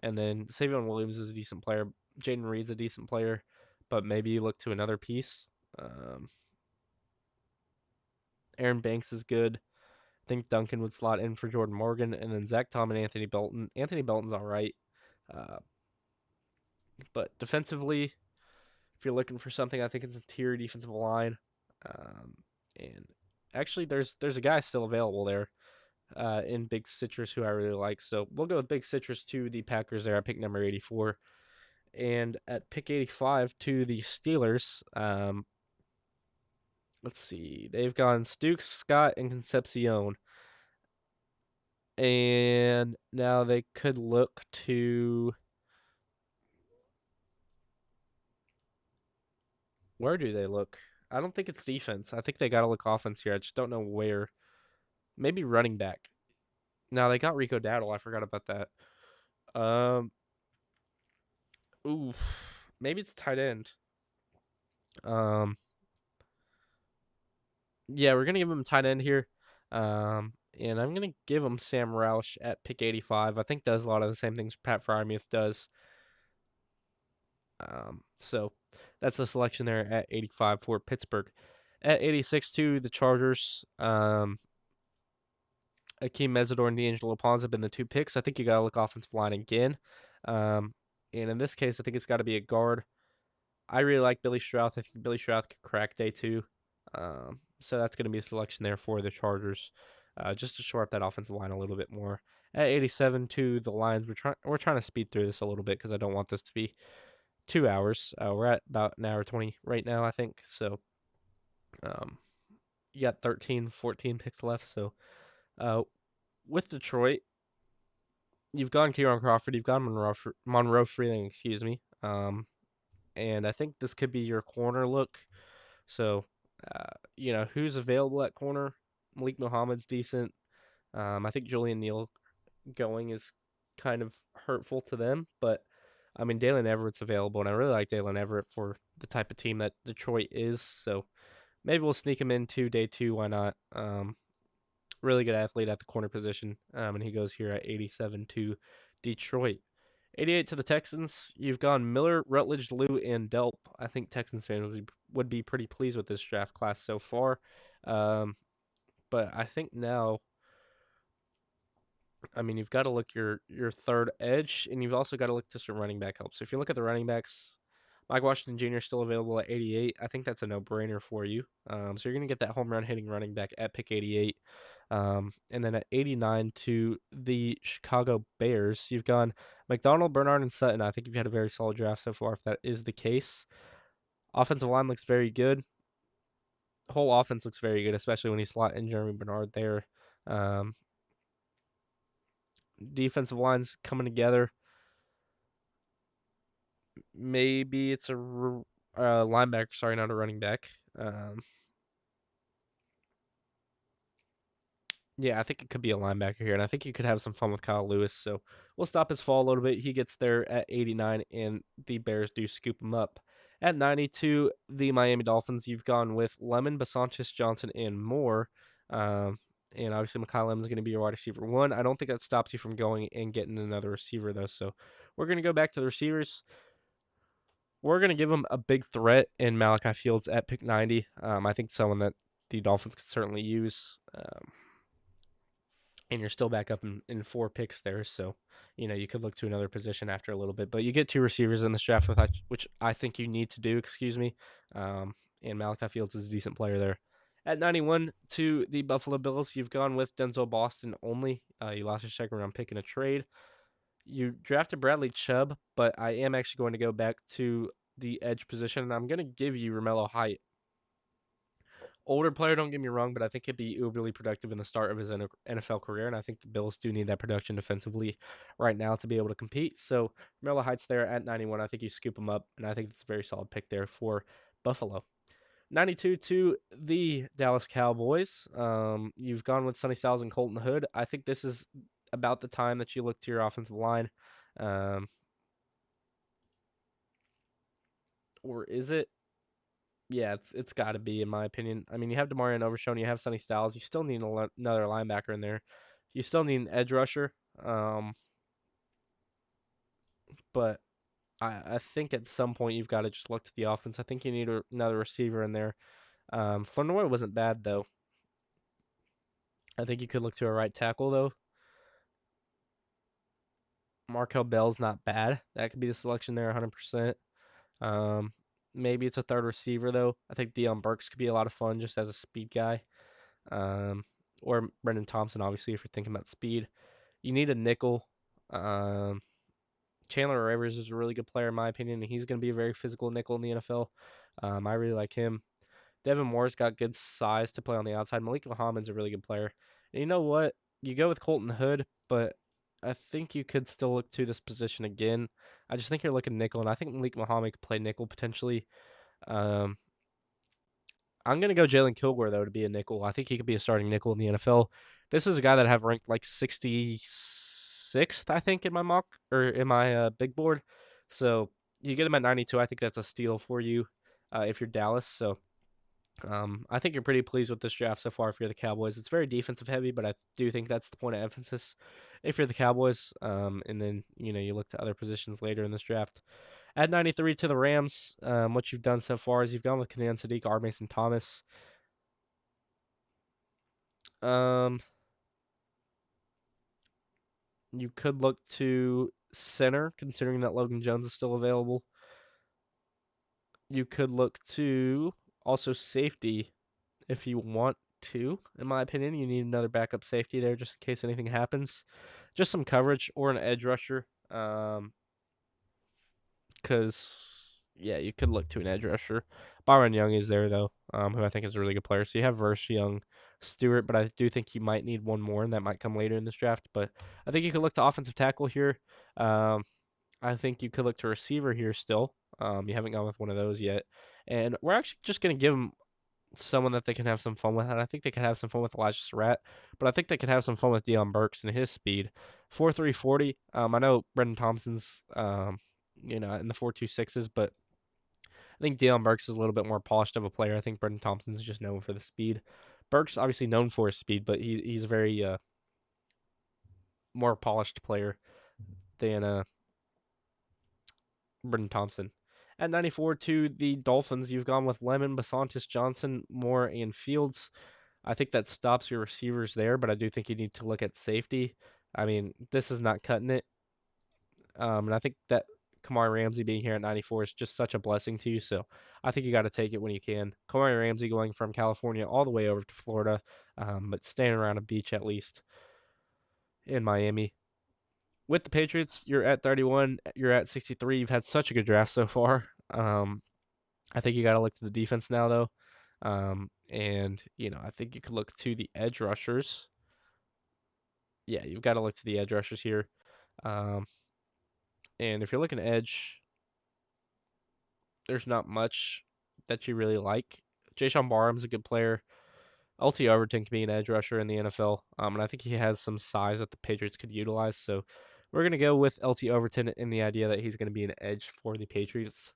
And then Savion Williams is a decent player. Jaden Reed's a decent player. But maybe you look to another piece. Aaron Banks is good. I think Duncan would slot in for Jordan Morgan. And then Zach Tom and Anthony Belton. Anthony Belton's all right. But defensively, if you're looking for something, I think it's interior defensive line. Um, and actually, there's a guy still available there in Big Citrus who I really like. So we'll go with Big Citrus to the Packers there at pick number 84. And at pick 85 to the Steelers, let's see. They've gone Stukes, Scott, and Concepcion. And now they could look to. Where do they look? I don't think it's defense. I think they got to look offense here. I just don't know where. Maybe running back. Now they got Rico Dowdle. I forgot about that. Um, ooh, maybe it's tight end. Um, yeah, we're gonna give him tight end here. And I'm gonna give him Sam Roush at pick 85. I think does a lot of the same things Pat Fryermuth does. So that's a selection there at 85 for Pittsburgh. At 86 to the Chargers. Akeem Mesidor and D'Angelo Ponce have been the two picks. I think you got to look offensive line again. Um, and in this case, I think it's got to be a guard. I really like Billy Strouth. I think Billy Strouth could crack day two. So that's going to be a selection there for the Chargers, just to shore up that offensive line a little bit more. At 87 to the Lions, we're trying to speed through this a little bit because I don't want this to be 2 hours. We're at about an hour 20 right now, I think. So um, you got 13, 14 picks left. So uh, with Detroit, you've gone Kieran Crawford, you've gone Monroe Freeling, excuse me. And I think this could be your corner look. So, who's available at corner? Malik Muhammad's decent. I think Julian Neal going is kind of hurtful to them, but I mean Dalen Everett's available, and I really like Dalen Everett for the type of team that Detroit is. So maybe we'll sneak him into day two. Why not? Really good athlete at the corner position, and he goes here at 87 to Detroit. 88 to the Texans. You've gone Miller, Rutledge, Lou, and Delp. I think Texans fans would be pretty pleased with this draft class so far. Um, but I think now, I mean, you've got to look your third edge, and you've also got to look to some running back help. So if you look at the running backs, Mike Washington Jr. is still available at 88. I think that's a no-brainer for you. So you're going to get that home run hitting running back at pick 88. And then at 89 to the Chicago Bears, you've gone McDonald, Bernard, and Sutton. I think you've had a very solid draft so far if that is the case. Offensive line looks very good. Whole offense looks very good, especially when you slot in Jeremy Bernard there. Um, Defensive line's coming together. Maybe it's a linebacker, sorry, not a running back. Yeah, I think it could be a linebacker here, and I think you could have some fun with Kyle Lewis. So we'll stop his fall a little bit. He gets there at 89, and the Bears do scoop him up. At 92, the Miami Dolphins, you've gone with Lemon, Basantis, Johnson, and Moore. Um, and obviously, Mekhi Lemon is going to be your wide receiver one. I don't think that stops you from going and getting another receiver, though. So we're going to go back to the receivers. We're going to give them a big threat in Malachi Fields at pick 90. I think someone that the Dolphins could certainly use. And you're still back up in four picks there. So, you could look to another position after a little bit. But you get two receivers in this draft, which I think you need to do, excuse me. And Malachi Fields is a decent player there. At 91 to the Buffalo Bills, you've gone with Denzel Boston only. You lost your second round pick in a trade. You drafted Bradley Chubb, but I am actually going to go back to the edge position, and I'm going to give you Romello Height. Older player, don't get me wrong, but I think he'd be uberly productive in the start of his NFL career, and I think the Bills do need that production defensively right now to be able to compete. So Romello Heights there at 91, I think you scoop him up, and I think it's a very solid pick there for Buffalo. 92 to the Dallas Cowboys. You've gone with Sonny Styles and Colton Hood. I think this is about the time that you look to your offensive line. Or is it? Yeah, it's got to be in my opinion. I mean, you have Demarion Overshown, you have Sonny Styles, you still need another linebacker in there. You still need an edge rusher. Um, but I think at some point you've got to just look to the offense. I think you need another receiver in there. Flournoy wasn't bad though. I think you could look to a right tackle though. Markel Bell's not bad. That could be the selection there 100%. Um, Maybe it's a third receiver though. I think Deion Burks could be a lot of fun just as a speed guy. Um, or Brendan Thompson, obviously, if you're thinking about speed. You need a nickel. Um, Chandler Rivers is a really good player in my opinion, and he's going to be a very physical nickel in the NFL. I really like him. Devin Moore's got good size to play on the outside. Malik Muhammad's a really good player. And you know what? You go with Colton Hood, but I think you could still look to this position again. I just think you're looking nickel, and I think Malik Muhammad could play nickel potentially. Um, I'm gonna go Jalen Kilgore though to be a nickel. I think he could be a starting nickel in the NFL. This is a guy that I have ranked like 66th, I think, in my mock or in my big board. So you get him at 92. I think that's a steal for you if you're Dallas. So I think you're pretty pleased with this draft so far if you're the Cowboys. It's very defensive heavy, but I do think that's the point of emphasis if you're the Cowboys. And then, you look to other positions later in this draft. At 93 to the Rams, what you've done so far is you've gone with Kenan Sadiq, R. Mason Thomas. Um, you could look to center, considering that Logan Jones is still available. You could look to also safety if you want to. In my opinion, you need another backup safety there just in case anything happens. Just some coverage or an edge rusher. Because yeah, you could look to an edge rusher. Byron Young is there though, who I think is a really good player. So you have Verse, Young, Stewart, but I do think you might need one more, and that might come later in this draft. But I think you could look to offensive tackle here. Um, I think you could look to receiver here still. You haven't gone with one of those yet, and we're actually just gonna give them someone that they can have some fun with, and I think they could have some fun with Elijah Surratt, but I think they could have some fun with Deion Burks and his speed. 4.3 40. I know Brendan Thompson's in the 4.26s, but I think Deion Burks is a little bit more polished of a player. I think Brendan Thompson's just known for the speed. Burks obviously known for his speed, but he's a very more polished player than Brendan Thompson. At 94 to the Dolphins, you've gone with Lemon, Basantis, Johnson, Moore, and Fields. I think that stops your receivers there, but I do think you need to look at safety. I mean, this is not cutting it. And I think that Kamari Ramsey being here at 94 is just such a blessing to you. So I think you got to take it when you can. Kamari Ramsey going from California all the way over to Florida, but staying around a beach at least in Miami. With the Patriots, you're at 31, you're at 63. You've had such a good draft so far. I think you got to look to the defense now, though. I think you could look to the edge rushers. Yeah, you've got to look to the edge rushers here. Um, and if you're looking at edge, there's not much that you really like. Jayshon Barham's a good player. LT Overton can be an edge rusher in the NFL, and I think he has some size that the Patriots could utilize. So we're going to go with LT Overton in the idea that he's going to be an edge for the Patriots.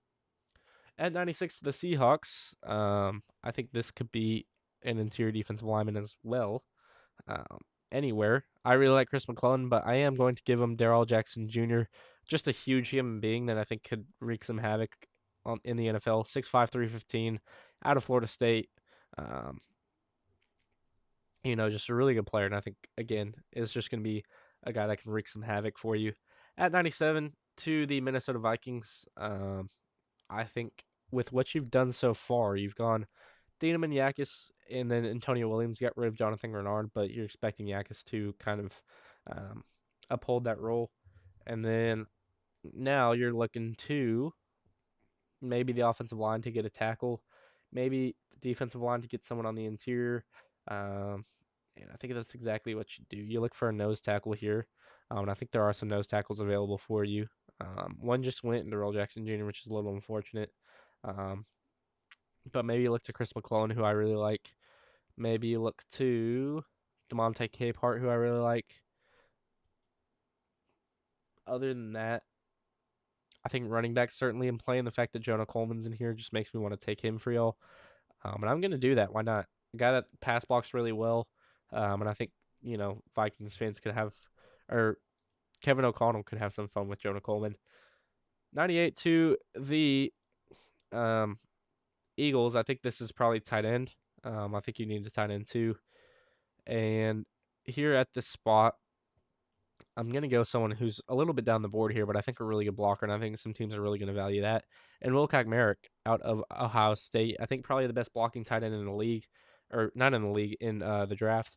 At 96 to the Seahawks, I think this could be an interior defensive lineman as well. Um, Anywhere. I really like Chris McClellan, but I am going to give him Darrell Jackson Jr., just a huge human being that I think could wreak some havoc in the NFL. 6'5", 315, out of Florida State. Um, just a really good player, and I think, again, is just going to be a guy that can wreak some havoc for you. At 97 to the Minnesota Vikings, I think with what you've done so far, you've gone Dinam Yakis, and then Antonio Williams got rid of Jonathan Grenard, but you're expecting Yakis to kind of um, uphold that role. And then now you're looking to maybe the offensive line to get a tackle, maybe the defensive line to get someone on the interior. And I think that's exactly what you do. You look for a nose tackle here, and I think there are some nose tackles available for you. One just went into Darrell Jackson Jr., which is a little unfortunate. Um, but maybe you look to Chris McClellan, who I really like. Maybe you look to DeMonte Capehart, who I really like. Other than that, I think running back certainly in play, and the fact that Jonah Coleman's in here just makes me want to take him for y'all. And I'm going to do that. Why not? A guy that pass blocks really well. And I think, Vikings fans could have, or Kevin O'Connell could have some fun with Jonah Coleman. 98 to the Eagles. I think this is probably tight end. I think you need a tight end too. And here at this spot, I'm gonna go someone who's a little bit down the board here, but I think a really good blocker, and I think some teams are really gonna value that. And Will Merrick out of Ohio State, I think probably the best blocking tight end in the league, or not in the league, in the draft.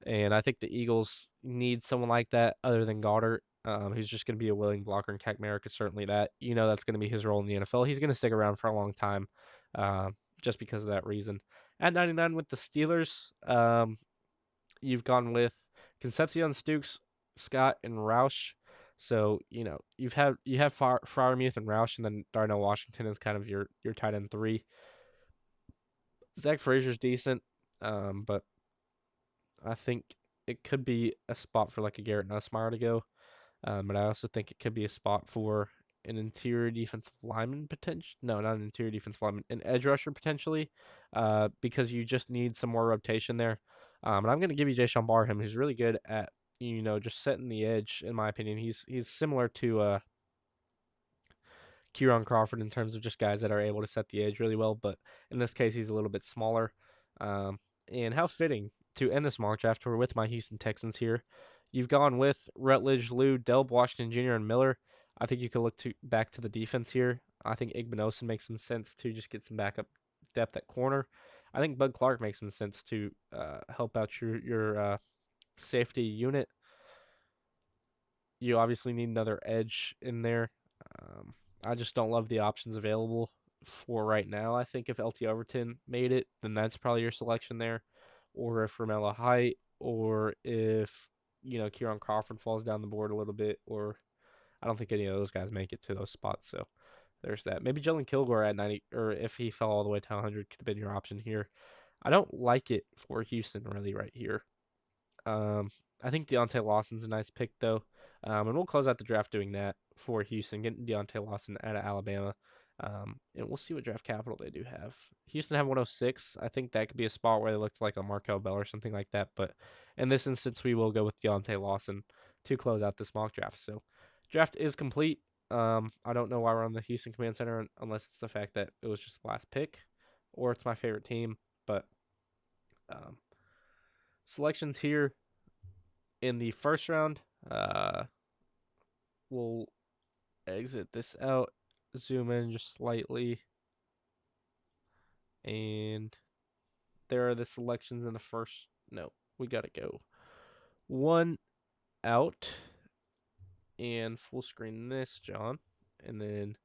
And I think the Eagles need someone like that other than Goddard, who's just going to be a willing blocker, and Merrick is certainly that. You know that's going to be his role in the NFL. He's going to stick around for a long time, just because of that reason. At 99 with the Steelers, you've gone with Concepcion, Stukes, Scott, and Roush. So you have Freiermuth and Roush, and then Darnell Washington is kind of your tight end three. Zach Frazier's decent, but I think it could be a spot for like a Garrett Nussmeier to go. But I also think it could be a spot for an interior defensive lineman potential. No, not an interior defensive lineman, an edge rusher potentially, because you just need some more rotation there. And I'm going to give you Jay Barham, who's really good at just setting the edge. In my opinion, he's similar to Kieran Crawford in terms of just guys that are able to set the edge really well, but in this case, he's a little bit smaller. Um, and how fitting to end this mock draft. We're with my Houston Texans here. You've gone with Rutledge, Lou, Delb, Washington Jr., and Miller. I think you could look back to the defense here. I think Igbinosun makes some sense to just get some backup depth at corner. I think Bud Clark makes some sense to help out your safety unit. You obviously need another edge in there. I just don't love the options available for right now. I think if LT Overton made it, then that's probably your selection there. Or if Romello Height, or if, Kieran Crawford falls down the board a little bit, or I don't think any of those guys make it to those spots. So there's that. Maybe Jalen Kilgore at 90, or if he fell all the way to 100, could have been your option here. I don't like it for Houston really right here. I think Deontay Lawson's a nice pick though, and we'll close out the draft doing that for Houston, getting Deontay Lawson out of Alabama, and we'll see what draft capital they do have. Houston have 106. I think that could be a spot where they looked like a Markel Bell or something like that. But in this instance, we will go with Deontay Lawson to close out this mock draft. So draft is complete. I don't know why we're on the Houston Command Center unless it's the fact that it was just the last pick, or it's my favorite team. But um, selections here in the first round. We'll exit this out, zoom in just slightly, and there are the selections in the first. No, we got to go one out and full screen this, John. And then,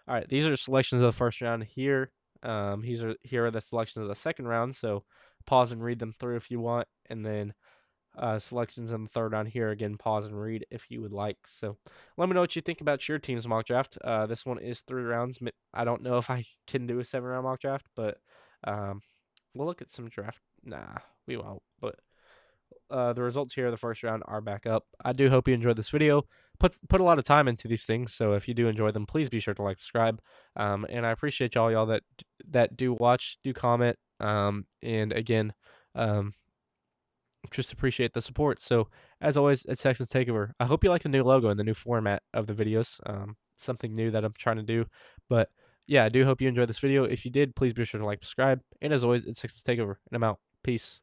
all right, these are selections of the first round here. Here are the selections of the second round. So pause and read them through if you want, and then selections in the third round here. Again, pause and read if you would like. So let me know what you think about your team's mock draft. This one is 3 rounds. I don't know if I can do a 7-round mock draft, but we'll look at some draft. Nah, we won't. But the results here of the first round are back up. I do hope you enjoyed this video. Put a lot of time into these things, so if you do enjoy them, please be sure to like, subscribe, and I appreciate y'all that do watch, do comment, and again, just appreciate the support. So as always, it's Texas Takeover. I hope you like the new logo and the new format of the videos. Something new that I'm trying to do. But yeah, I do hope you enjoyed this video. If you did, please be sure to like, subscribe. And as always, it's Texas Takeover, and I'm out. Peace.